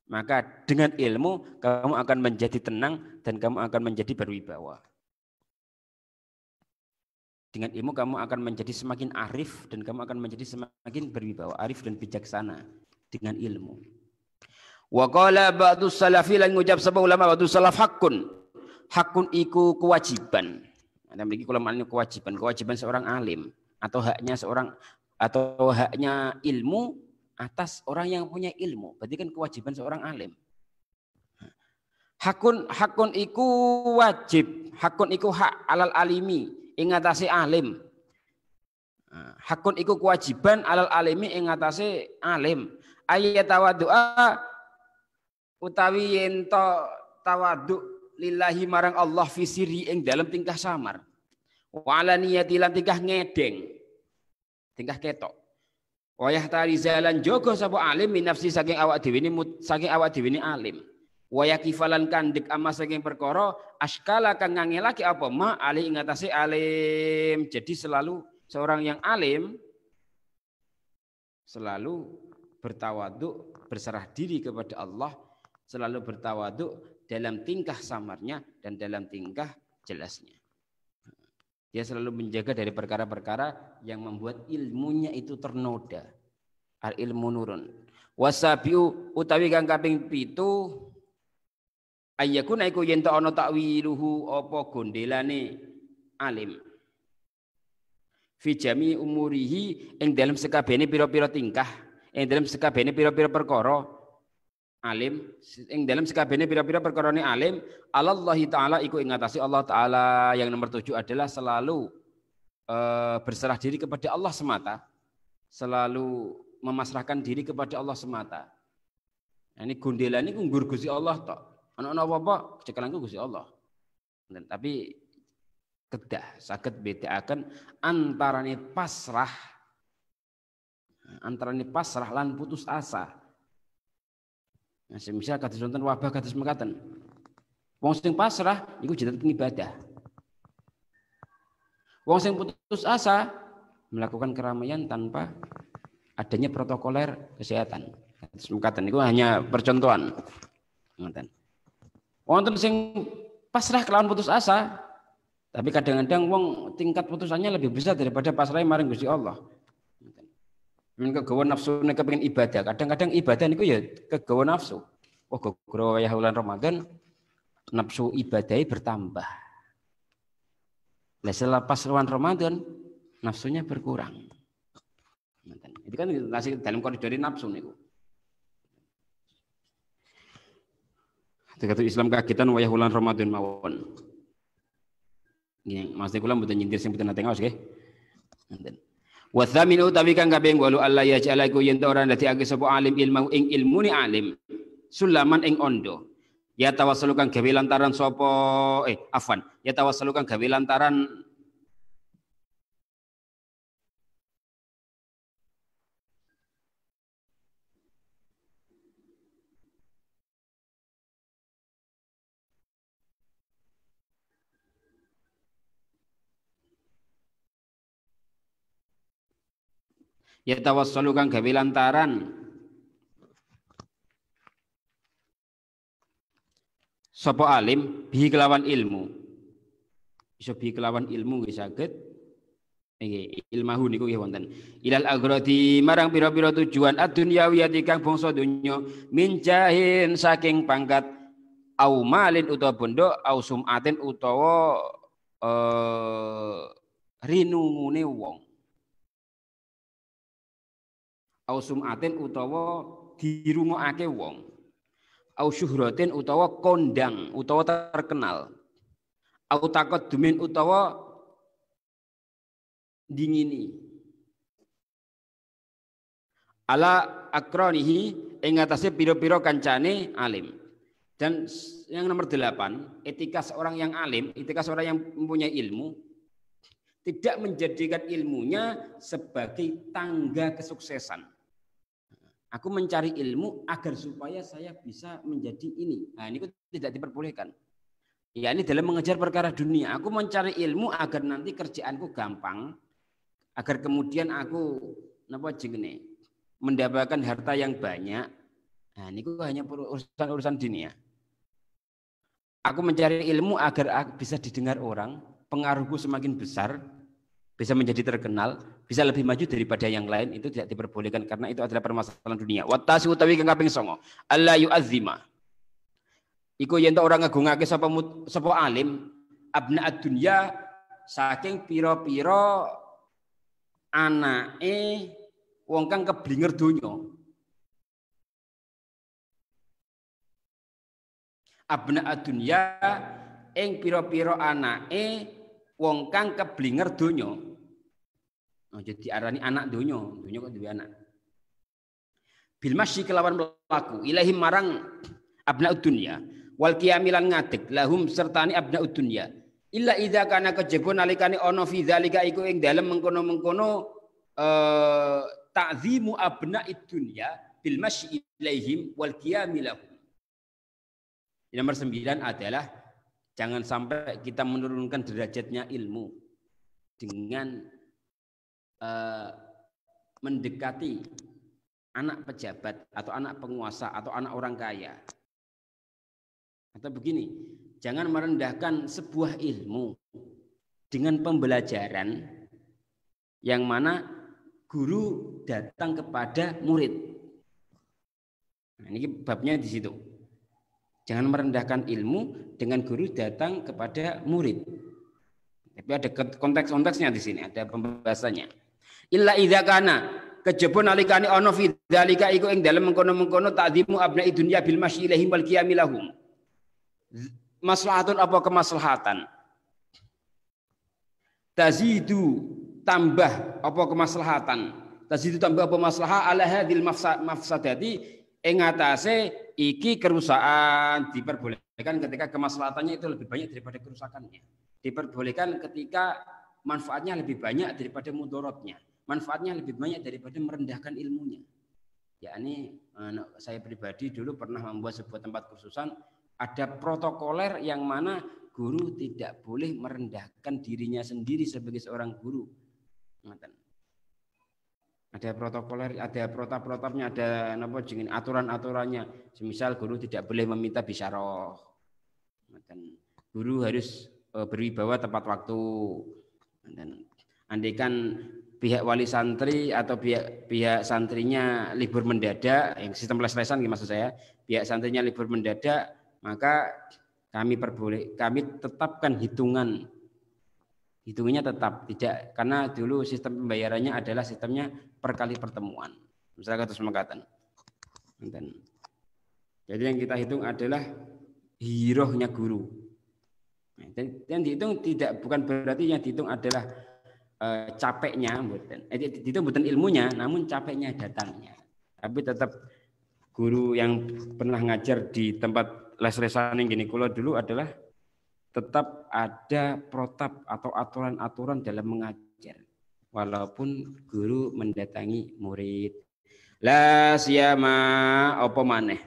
maka dengan ilmu kamu akan menjadi tenang dan kamu akan menjadi berwibawa. Dengan ilmu kamu akan menjadi semakin arif dan kamu akan menjadi semakin berwibawa, arif dan bijaksana dengan ilmu. Wa qala ba'du salafi lan ngucap sapa ulama ba'du salaf hakun iku kewajiban. Ada memiliki ulama ini kewajiban seorang alim atau haknya ilmu atas orang yang punya ilmu. Berarti kan kewajiban seorang alim. Hakun iku wajib, hakun iku hak alal alimi ing atase alim. Hakun iku kewajiban alal alimi ing atase alim. Ayat tawaddu'a utawi ento tawaddu lillahi marang Allah fi sirri ing dalam tingkah samar. Wa ala niyati lan tingkah ngedeng. Tingkah ketok. Wayah tarizalan jogo sapa alim min nafsi saking awak dhewe ini alim. Wayah kifalan kandhek ama saking perkara askala kang ngangelake apa ma ali ing atase alim. Jadi selalu seorang yang alim selalu bertawaduk, berserah diri kepada Allah, selalu bertawaduk dalam tingkah samarnya dan dalam tingkah jelasnya. Dia selalu menjaga dari perkara-perkara yang membuat ilmunya itu ternoda. Al ilmu nurun. Wasabiu utawi kang kaping 7 ayyakuna iku yen ta ana takwiluhu apa gondelane alim. Fi jami umurihi ing dalam sekabehane pira-pira tingkah, ing dalam sekabehane pira-pira perkara alim ing dalam sekabehane pira-pira perkara ne alim Allah taala iku ing ngatasi Allah taala. Yang nomor 7 adalah selalu berserah diri kepada Allah semata, selalu memasrahkan diri kepada Allah semata. Nah, ini gondelane ku nggur Gusti Allah tok. Ana apa-apa cekelanku Gusti Allah. Tapi kedah saged bedaaken antarane pasrah lan putus asa. Nah, semisal kados wonten wabah kados mekaten. Wong sing pasrah iku jenenge pengibadah. Wong sing putus asa melakukan keramaian tanpa adanya protokoler kesehatan. Kados mekaten niku hanya percontohan. Ngoten. Wonten sing pasrah kelawan putus asa, tapi kadang-kadang wong tingkat putusannya lebih besar daripada pasrah maring Gusti Allah. Men kegawa nafsune kepengin ibadah. Kadang-kadang ibadah niku ya kegawa nafsu. Oh, gara wayah bulan Ramadan nafsu ibadahnya bertambah. Nah, selepas bulan Ramadan nafsunya berkurang. Itu kan masih dalam koridor nafsu niku. Kata Islam kagetan wayah bulan Ramadan mawon. Nggih, maksud kula mboten nyindir sing mboten nate ngaos nggih. Ngoten. Wa tsaminu utawi kang kaping 8 Allah ya jalaku yen ora ndadekake sapa alim ilmu ing ilmune alim sulaman ing ondo. Ya tawassalu kang gawe lantaran sapa ya tawassalu kang gawe lantaran ya tawassalu kang gawe lantaran sapa alim bihi kelawan ilmu. Iso bihi kelawan ilmu nggih saged nggih ilmahu niku nggih wonten. Ilal agradi marang pira-pira tujuan ad-dunyawiyati kang bangsa donya min jahin saking pangkat au malin utawa bondo au sumatin utawa rinungune wong. Au sumatin utawa dirungokake wong. Au syuhratin utawa kondang utawa terkenal. Au taqaddumin utawa dingini. Ala akronihi ing atase pira-pira kancane alim. Dan yang nomor 8, etika seorang yang alim, etika seorang yang mempunyai ilmu tidak menjadikan ilmunya sebagai tangga kesuksesan. Aku mencari ilmu agar supaya saya bisa menjadi ini. Nah, ini tidak diperbolehkan. Ya, ini dalam mengejar perkara dunia. Aku mencari ilmu agar nanti kerjaanku gampang, agar kemudian aku mendapatkan harta yang banyak. Nah, ini hanya urusan dunia. Aku mencari ilmu agar bisa didengar orang, pengaruhku semakin besar, bisa menjadi terkenal, bisa lebih maju daripada yang lain, itu tidak diperbolehkan karena itu adalah permasalahan dunia. Wattasi utawi kang kaping 9, alla yu'azzima. Iku yen ora ngagungake sapa alim abna ad-dunya saking pira-pira anake wong kang keblinger donya. Abna ad-dunya ing pira-pira anake wong kang keblinger donya. Oh, jadi arani anak donya kok duwe anak. Bil masyi kelawan mlaku ilahim marang abnaud dunya wal qiyamilan ngadeg lahum sertani abnaud dunya illa idza kana kejaba nalikane ana fi zalika iku ing dalem mengkono-mengkono ta'zimu abnaid dunya bil masyi ilaihim wal qiyamilahum. Nomor 9 adalah jangan sampai kita menurunkan derajatnya ilmu dengan mendekati anak pejabat atau anak penguasa atau anak orang kaya. Atau begini, jangan merendahkan sebuah ilmu dengan pembelajaran yang mana guru datang kepada murid. Nah, ini babnya di situ. Jangan merendahkan ilmu dengan guru datang kepada murid. Tapi ada konteks-konteksnya di sini, ada pembahasannya. Illa idza kana kejaba nalikane ana fi dzalika iku ing dalem mengkono-mengkono ta'dzimu abna'i dunya bil masyi ilaihim wal qiyam lahum. Maslahatun apa kemaslahatan? Tazidu tambah apa kemaslahatan? Tazidu tambah apa maslahah ala hadil mafsadati ing atase iki kerusakan diperbolehkan ketika kemaslahatannya itu lebih banyak daripada kerusakannya. Diperbolehkan ketika manfaatnya lebih banyak daripada mudaratnya. Manfaatnya lebih banyak daripada merendahkan ilmunya. Yakni saya pribadi dulu pernah membuat sebuah tempat kursusan, ada protokoler yang mana guru tidak boleh merendahkan dirinya sendiri sebagai seorang guru. Ada protokoler, ada protap-protapnya, ada aturan-aturannya. Semisal guru tidak boleh meminta bisyarah. Guru harus berwibawa tepat waktu. Andaikan pihak wali santri atau pihak santrinya libur mendadak, yang sistem les-lesan maksud saya, pihak santrinya libur mendadak, maka kami tetapkan hitungannya tetap tidak, karena dulu sistem pembayarannya adalah sistemnya per kali pertemuan. Misalkan terus mengatakan. Jadi yang kita hitung adalah hirohnya guru. Yang dihitung bukan berarti yang dihitung adalah capeknya, dihitung bukan ilmunya, namun capeknya datangnya. Tapi tetap guru yang pernah ngajar di tempat les-lesan yang gini kulo dulu adalah tetap ada protap atau aturan-aturan dalam mengajar. Walaupun guru mendatangi murid. La siyama apa maneh.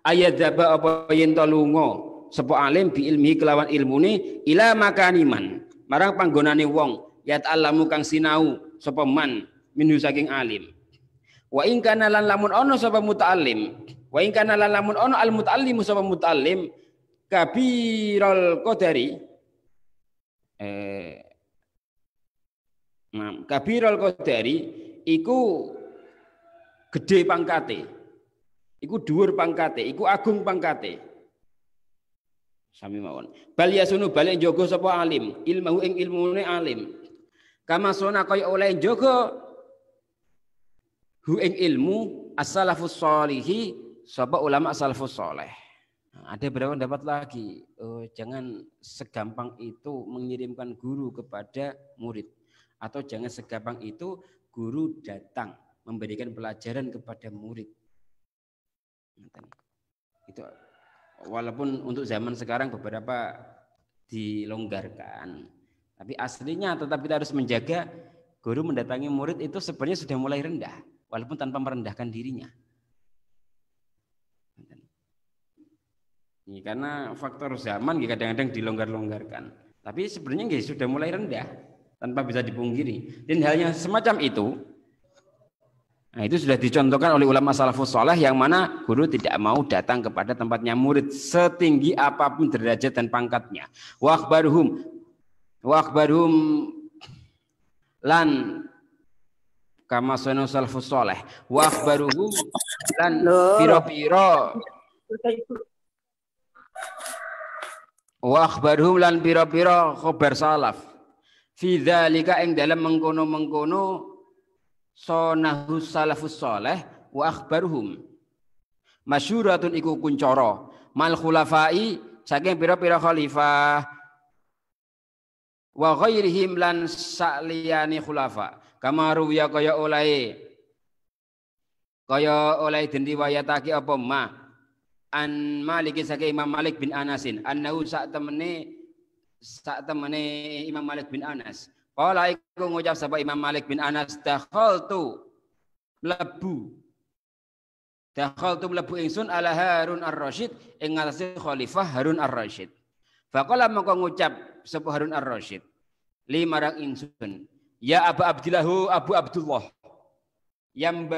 Ayadzaba apa yen to lunga sapa alim bi ilmi kelawan ilmune ila makaniman. Marang panggonane wong ya ta'allamu kang sinau sapa man minhu saking alim. Wa in kana lan lamun ono sapa muta'allim. Wa in kana lan lamun ono al muta'allimu sapa muta'allim kabirul qadari kabirul qadari iku gede pangkate, iku dhuwur pangkate, iku agung pangkate. Sami mawon. Bal yasunu balik njogo sapa alim, ilmu ing ilmune alim. Kama sona kaya oleh njogo hu ing ilmu as-salafus sholihi sapa ulama salafus saleh. Ada beberapa pendapat lagi. Jangan segampang itu mengirimkan guru kepada murid, atau jangan segampang itu guru datang memberikan pelajaran kepada murid. Itu walaupun untuk zaman sekarang beberapa dilonggarkan, tapi aslinya tetap kita harus menjaga guru mendatangi murid itu sebenarnya sudah mulai rendah, walaupun tanpa merendahkan dirinya. Karena faktor zaman kadang-kadang dilonggar-longgarkan, tapi sebenarnya sudah mulai rendah tanpa bisa dipungkiri. Dan hal yang semacam itu, nah itu sudah dicontohkan oleh ulama salafus saleh yang mana guru tidak mau datang kepada tempatnya murid setinggi apapun derajat dan pangkatnya. Wa akhbaruhum lan kama sanu salafus saleh. Wa akhbaruhum lan piro-piro wa akhbaruhum lan piro-piro khabar salaf. Fi dzalika ing dalam mengkono-mengkono sonahu salafus saleh wa akhbaruhum masyhuratun iku kuncara mal khulafai saking pira-pira khalifah wa ghairihim lan saliyani khulafa kama ruwiya kaya oleh den riwayatake apa ma an Malik saking Imam Malik bin Anasin annahu sak temene Imam Malik bin Anas. Qala iku ngucap sapa Imam Malik bin Anas dakhaltu mlebu ingsun ala Harun ar-Rasyid ing ngatasi khalifah Harun ar-Rasyid. Faqala mongko ngucap sapa Harun ar-Rasyid li marang ingsun ya Abu Abdullah yang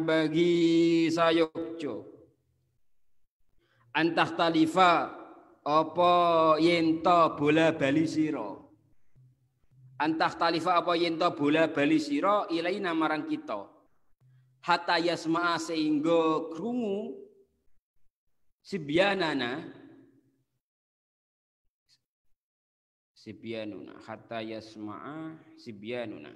bagi sayukjo antah talifa apa yento bola bali sira antah talifa apa yento bola bali sira ilaina marang kita hatta yasma'a sehingga krungu sibyanuna hatta yasma'a sibyanuna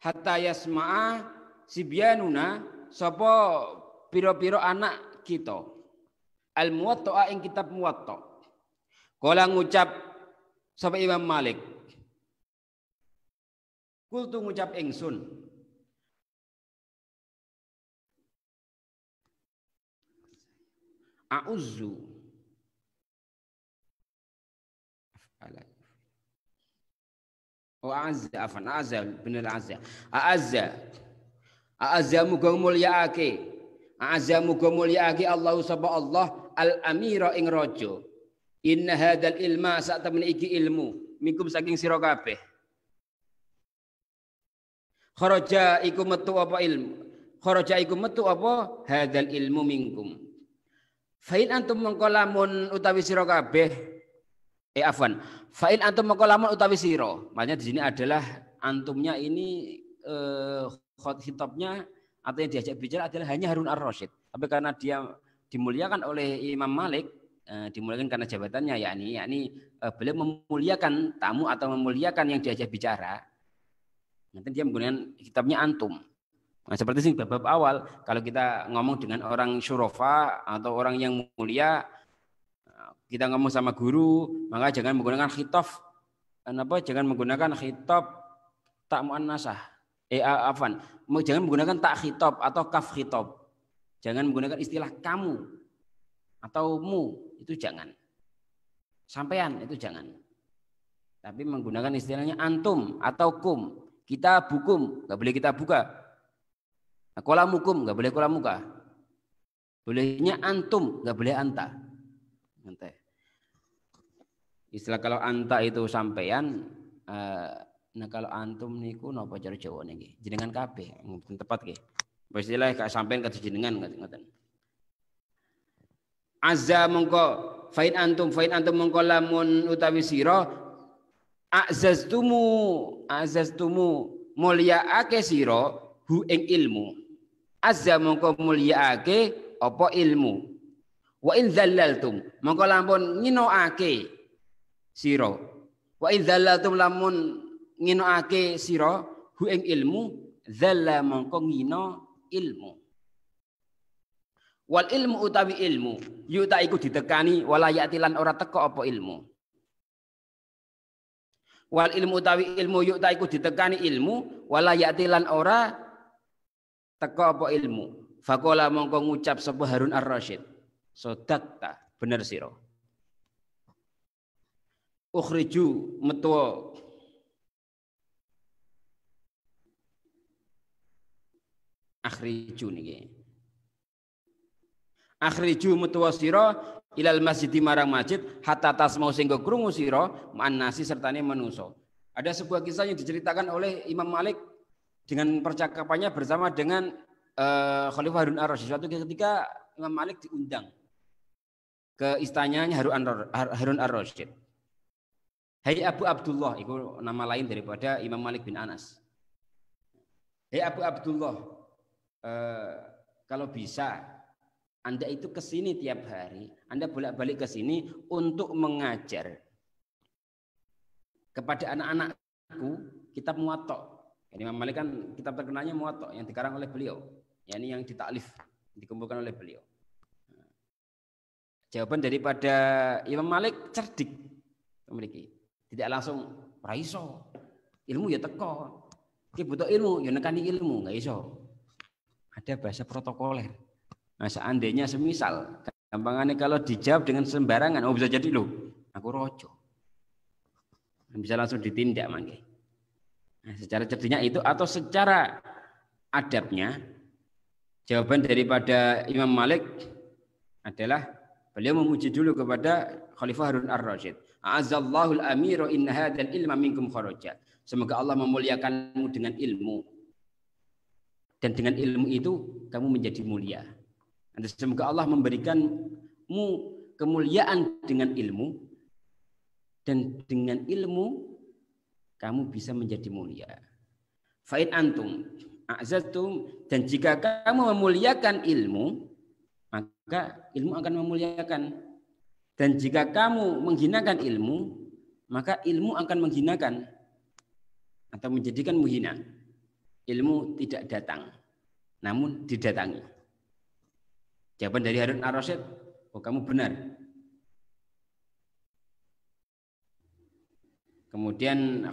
hatta yasma'a sibyanuna sapa pira-pira anak kita. Al Muwatta ing kitab Muwatta. Kala ngucap sapa Imam Malik. Kultu ngucap ingsun. A'udzu A'azza bener azza. A'azza muga mulyaake. A'azza muga mulyaake Allah sapa Allah al-amira ing raja. Inna hadzal ilma sak temen iki ilmu minkum saking sira kabeh. Kharaja iku metu apa ilmu? Kharaja iku metu apa hadzal ilmu minkum. Fa'in antum mengko lamun utawi sira kabeh afwan. Fa'in antum mengko lamun utawi sira. Maksudnya di sini adalah antumnya ini khitabnya atau yang diajak bicara adalah hanya Harun Ar-Rasyid. Tapi karena dia dimuliakan oleh Imam Malik, dimuliakan karena jabatannya yakni beliau memuliakan tamu atau memuliakan yang diajak bicara. Nanti dia menggunakan kitabnya antum. Nah, seperti sing bab awal kalau kita ngomong dengan orang syurafa atau orang yang mulia, kita ngomong sama guru, maka jangan menggunakan khitab jangan menggunakan khitab tak muannasah. Afwan, jangan menggunakan tak khitab atau kaf khitab. Jangan menggunakan istilah kamu atau mu, itu jangan. Sampean itu jangan. Tapi menggunakan istilahnya antum atau kum. Kita bukum, nggak boleh kita buka. Kolamukum, nggak boleh kolamuka. Bolehnya antum, nggak boleh anta. Nanti. Istilah kalau anta itu sampean, nah kalau antum niku napa cara Jawa niki? Jenengan kabeh, tepat nggih. Istilah kayak sampean kata jenengan ngoten. Azza mongko fain antum mongko lamun utawi sira azaztumu mulyaake sira hu ing ilmu. Azza mongko mulyaake apa ilmu. Wa in dzallaltum mongko lamun nginoake sira. Wa in dzallaltum lamun nginoake sira hu ing ilmu, dzalla mongko ngino ilmu. Wal ilmu utawi ilmu yuta iku ditekani wala yati lan ora teka apa ilmu. Wal ilmu utawi ilmu yuta iku ditekani ilmu wala yati lan ora teka apa ilmu. Faqala mongko ngucap sapa Harun Ar-Rasyid, sadaqta, bener sira. Ukhriju metuwa akhriju niki. Akhriju metuwa sira ilal masjid marang masjid hatta tasmau sehingga krungu sira ma'annasi sertane manusa. Ada sebuah kisah yang diceritakan oleh Imam Malik dengan percakapannya bersama dengan Khalifah Harun Ar-Rasyid. Suatu ketika Imam Malik diundang ke istananya Harun Ar-Rasyid. Hai Abu Abdullah, itu nama lain daripada Imam Malik bin Anas. Hai Abu Abdullah, kalau bisa Anda itu ke sini tiap hari, Anda bolak-balik ke sini untuk mengajar kepada anak-anakku kitab Muwatta. Imam Malik kan kitab terkenalnya Muwatta yang dikarang oleh beliau, yakni yang ditaklif, dikumpulkan oleh beliau. Jawaban daripada Imam Malik cerdik, memiliki tidak langsung raiso, ilmu ya teko, ki butuh ilmu ya nekani ilmu nggak iso. Ada bahasa protokoler. Nah, seandainya semisal gampangannya kalau dijawab dengan sembarangan, oh bisa jadi loh, aku rojo, bisa langsung ditindak mangke. Nah, secara cerdiknya itu atau secara adabnya, jawaban daripada Imam Malik adalah beliau memuji dulu kepada Khalifah Harun Ar-Rasyid. A'azzallahul amiru inna hadzal ilma minkum kharaja. Semoga Allah memuliakanmu dengan ilmu. Dan dengan ilmu itu kamu menjadi mulia. Dan semoga Allah memberikanmu kemuliaan dengan ilmu, dan dengan ilmu kamu bisa menjadi mulia. Fa'in antum a'zaztum, dan jika kamu memuliakan ilmu, maka ilmu akan memuliakan. Dan jika kamu menghinakan ilmu, maka ilmu akan menghinakan atau menjadikanmu hina. ilmu tidak datang, namun didatangi. Jawaban dari Harun ar-Rasyid, oh kamu benar. Kemudian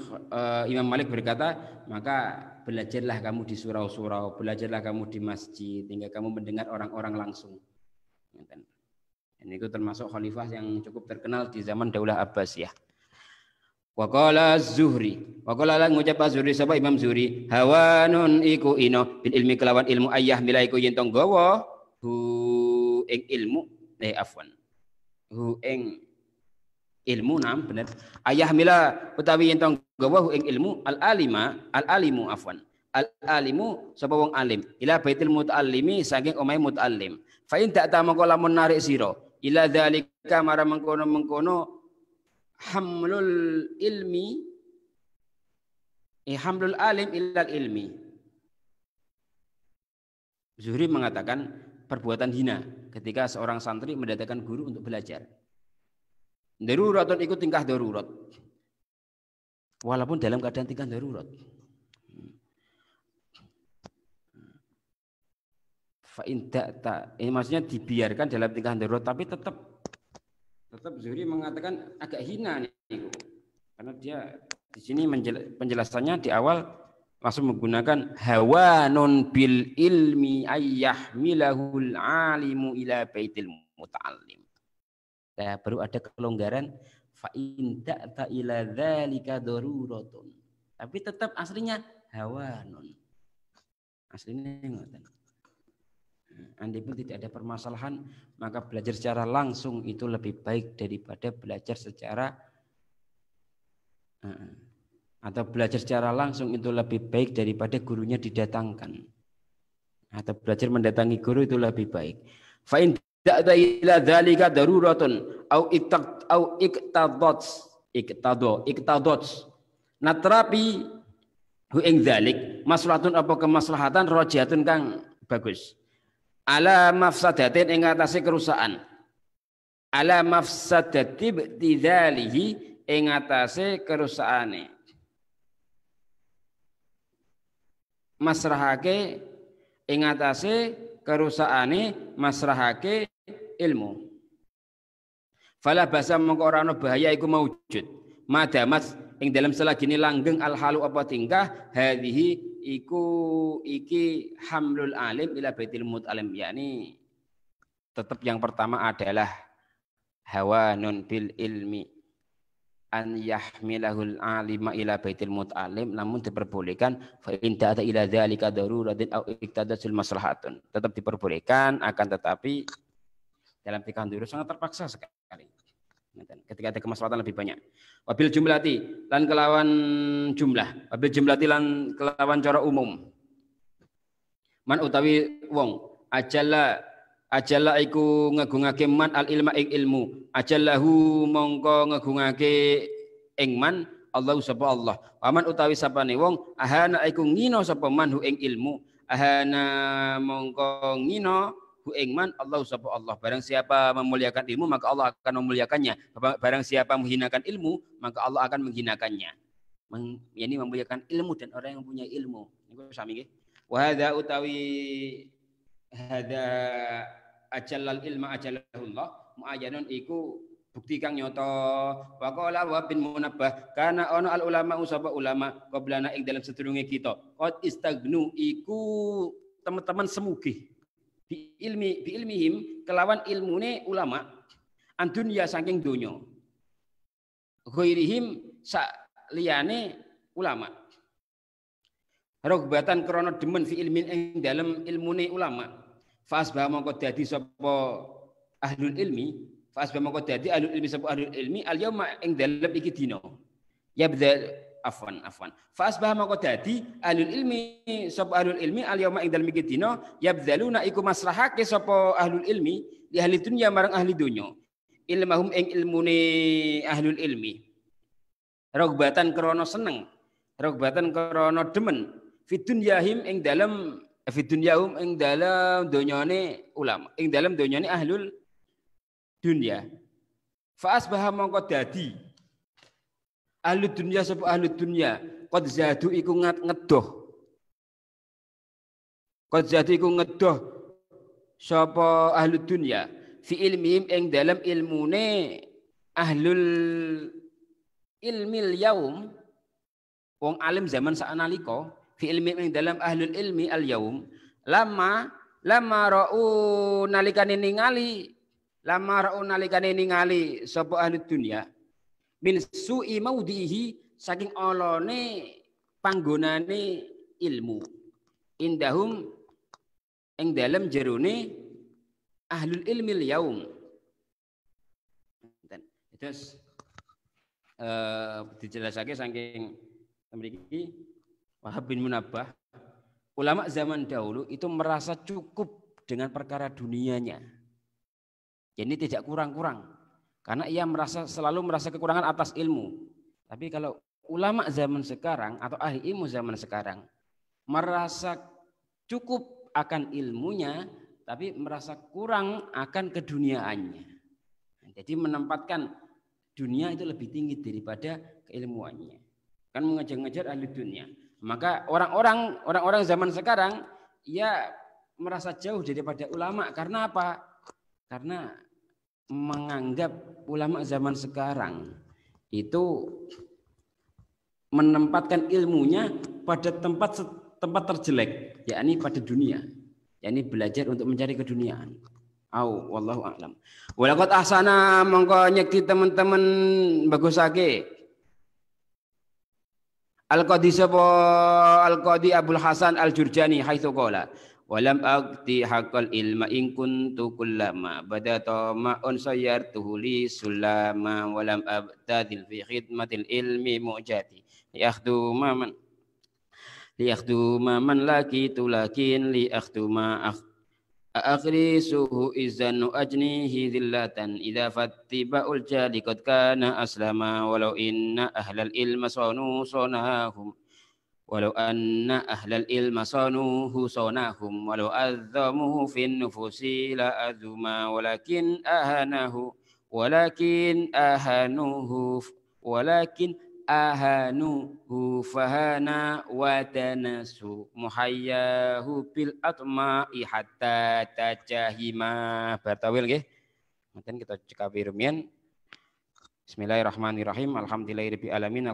Imam Malik berkata, maka belajarlah kamu di surau-surau, belajarlah kamu di masjid, hingga kamu mendengar orang-orang langsung. Dan itu termasuk khalifah yang cukup terkenal di zaman Daulah Abbasiyah. Wa qala Az-Zuhri, wa qala lan ngucap Az-Zuhri sapa Imam Zuhri, hawanun iku ino bil ilmi kelawan ilmu ayah mila iku yen tong gawa hu ing ilmu afwan. Hu ing ilmu nam bener ayah mila utawi yen tong gawa hu ing ilmu al-alimu afwan. Al-alimu sapa wong alim ila baitil muta'allimi saking omahe muta'allim. Fa in tak tamangka lamun narik sira ila dzalika mara mengkono hamlul ilmi hamlul alim ilal ilmi. Zuhri mengatakan perbuatan hina ketika seorang santri mendatangkan guru untuk belajar. Daruratun ikut tingkah darurat. Walaupun dalam keadaan tingkah darurat. Fa in tak ini maksudnya dibiarkan dalam tingkah darurat tapi tetap Zuhri mengatakan agak hina nih, karena dia di sini penjelasannya di awal langsung menggunakan hawanun bil ilmi ayyahmilahul alimu ila baitil muta'allim. Nah, baru ada kelonggaran fa in ta'ta ila dzalika daruratun. Tapi tetap aslinya hawanun. Aslinya ngoten. Andai pun tidak ada permasalahan, maka belajar secara langsung itu lebih baik daripada belajar secara atau belajar secara langsung itu lebih baik daripada gurunya didatangkan. Atau belajar mendatangi guru itu lebih baik. Fa in ta'ta ila dzalika daruratun au iqtadats natrapi hu ing dzalik maslahatun apa kemaslahatan rajatun kang bagus. Ala mafsadatin ing atase kerusakan. Ala mafsadati btidzalihi ing atase kerusakane. Masrahake ing atase kerusakane masrahake ilmu. Fala basa mongko ora ana bahaya iku maujud. Madamas ing dalam selagine langgeng al halu apa tingkah hadhihi iki hamlul alim ila baitil mut'allim, yakni tetap yang pertama adalah hawanun bil ilmi an yahmilahul alima ila baitil mut'allim, namun diperbolehkan fa in ta'ata ila dzalika daruratin au iqtadatul maslahatun, tetap diperbolehkan akan tetapi dalam tingkah dulu sangat terpaksa sekali ketika ada kemaslahatan lebih banyak. Wabil jumlati lan kelawan jumlah, wabil jumlati lan kelawan cara umum. Man utawi wong ajalla iku ngagungake man al ilma ing ilmu, ajallahu mongko ngagungake ing man Allah sapa Allah. Waman utawi sapane wong ahana iku ngino sapa man hu ing ilmu, ahana mongko ngino hu ing man Allah sapa Allah. Barang siapa memuliakan ilmu maka Allah akan memuliakannya. Barang siapa menghinakan ilmu maka Allah akan menghinakannya. Yani memuliakan ilmu dan orang yang punya ilmu. Niku sami nggih. Wa hadza utawi hadza ajallal ilma ajallahullah muayyanun iku bukti kang nyoto. Wa qala wa bin munabbah kana ana al ulama usaba ulama qablana ing dalam sedurunge kita. Qad istagnu iku teman-teman semugih bi ilmihim kelawan ilmune ulama an dunya saking donya ghairihim sak liyane ulama rogbatan krana demen fi ilmin ing dalem ilmune ulama fasbah mongko dadi sapa ahlul ilmi fasbah mongko dadi ahlul ilmi sapa ahlul ilmi al yauma ing dalem iki dina yabda afwan fasbah mongko dadi ahlul ilmi sapa ahlul ilmi al yauma ing dalem iki dina yabdzaluna iku masrahake sapa ahlul ilmi li ahli dunya marang ahli dunya ilmahum ing ilmune ahlul ilmi rogbatan krana seneng rogbatan krana demen fidunyahim ing dalem fidunyahum ing dalem donyane ulama ing dalem donyane ahlul dunya fa asbaha mongko dadi ahli dunya sapa ahli dunya qad zadu iku ngedoh qad zatiku ngedoh sapa ahli dunya fi ilmihim ing dalam ilmune ahlul ilmil yaum wong alim zaman saanalika fi ilmihim ing dalam ahlul ilmi al yaum lama ra'u nalikane ningali sapa ahli dunya min su'i maudhihi saking olone panggonane ilmu indahum ing dalem jerone ahlul ilmil yaum. Terus dijelasake saking mriki Wahab bin Munabbah, ulama zaman dahulu itu merasa cukup dengan perkara dunianya. Jadi tidak kurang-kurang. Karena ia selalu merasa kekurangan atas ilmu. Tapi kalau ulama zaman sekarang atau ahli ilmu zaman sekarang merasa cukup akan ilmunya, tapi merasa kurang akan keduniaannya. Jadi menempatkan dunia itu lebih tinggi daripada keilmuannya. Kan mengejar-ngejar ahli dunia. Maka orang-orang zaman sekarang ia merasa jauh daripada ulama. Karena apa? Karena menganggap ulama zaman sekarang itu menempatkan ilmunya pada tempat terjelek, yakni pada dunia, yakni belajar untuk mencari keduniaan. Wallahu a'lam. Walaqad ahsana mongko nyekti teman-teman bagusake Al-Qadi Abdul Hasan Al-Jurjani haitsu qala walam aqti haqqal ilma in kuntu kullama badata ma'un sayyartuhu li sulama walam abtadil fi khidmatil ilmi mu'jati yakhduma man lakitu lakin li akhduma akhrisuhu izanu ajnihi dhillatan idza fattiba'ul jali qad kana aslama walau inna ahlal ilma sonahum walau anna ahlal ilma sanuhu sonahum walau azzamuhu fin nufusi la azuma walakin ahanuhu fahana wa tanasu muhayyahu bil atma'i hatta tajahima. Bertawil nggih. Mungkin kita cekapi rumiyin. Bismillahirrahmanirrahim. Alhamdulillahirabbil alamin.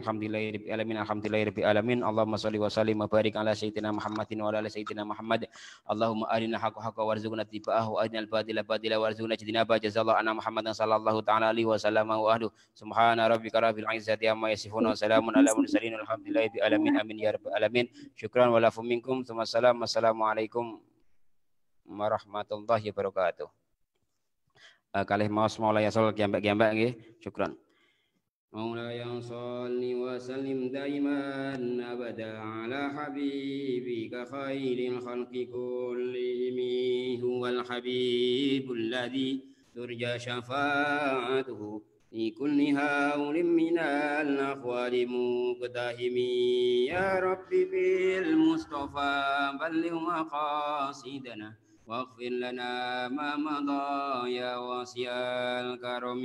Allahumma shalli wa sallim wa barik ala sayyidina Muhammadin wa ala sayyidina Muhammad. Allahumma arina haqqa warzuqna tiba'ahu wa arinal batila warzuqna ijtinaba. Jazallahu anna Muhammadan sallallahu ta'ala alaihi wa sallam wa ahlu. Subhana rabbika rabbil izzati amma yasifun wa salamun ala mursalin. Alhamdulillahirabbil alamin. Amin ya rabbal alamin. Syukran wa lafu minkum. Assalamualaikum warahmatullahi wabarakatuh. Kalih maos maulaya sol giambak-giambak nggih. Syukran. Maulaya sholli wa sallim daiman abada ala habibika khairil khalqi kullihim huwal habibul ladzi turja syafa'atuhu fi kulli hawlin minal aqwali muqtahimi ya rabbi bil mustafa balligh maqasidana واغفر لنا ما مضى يا واسع الكرم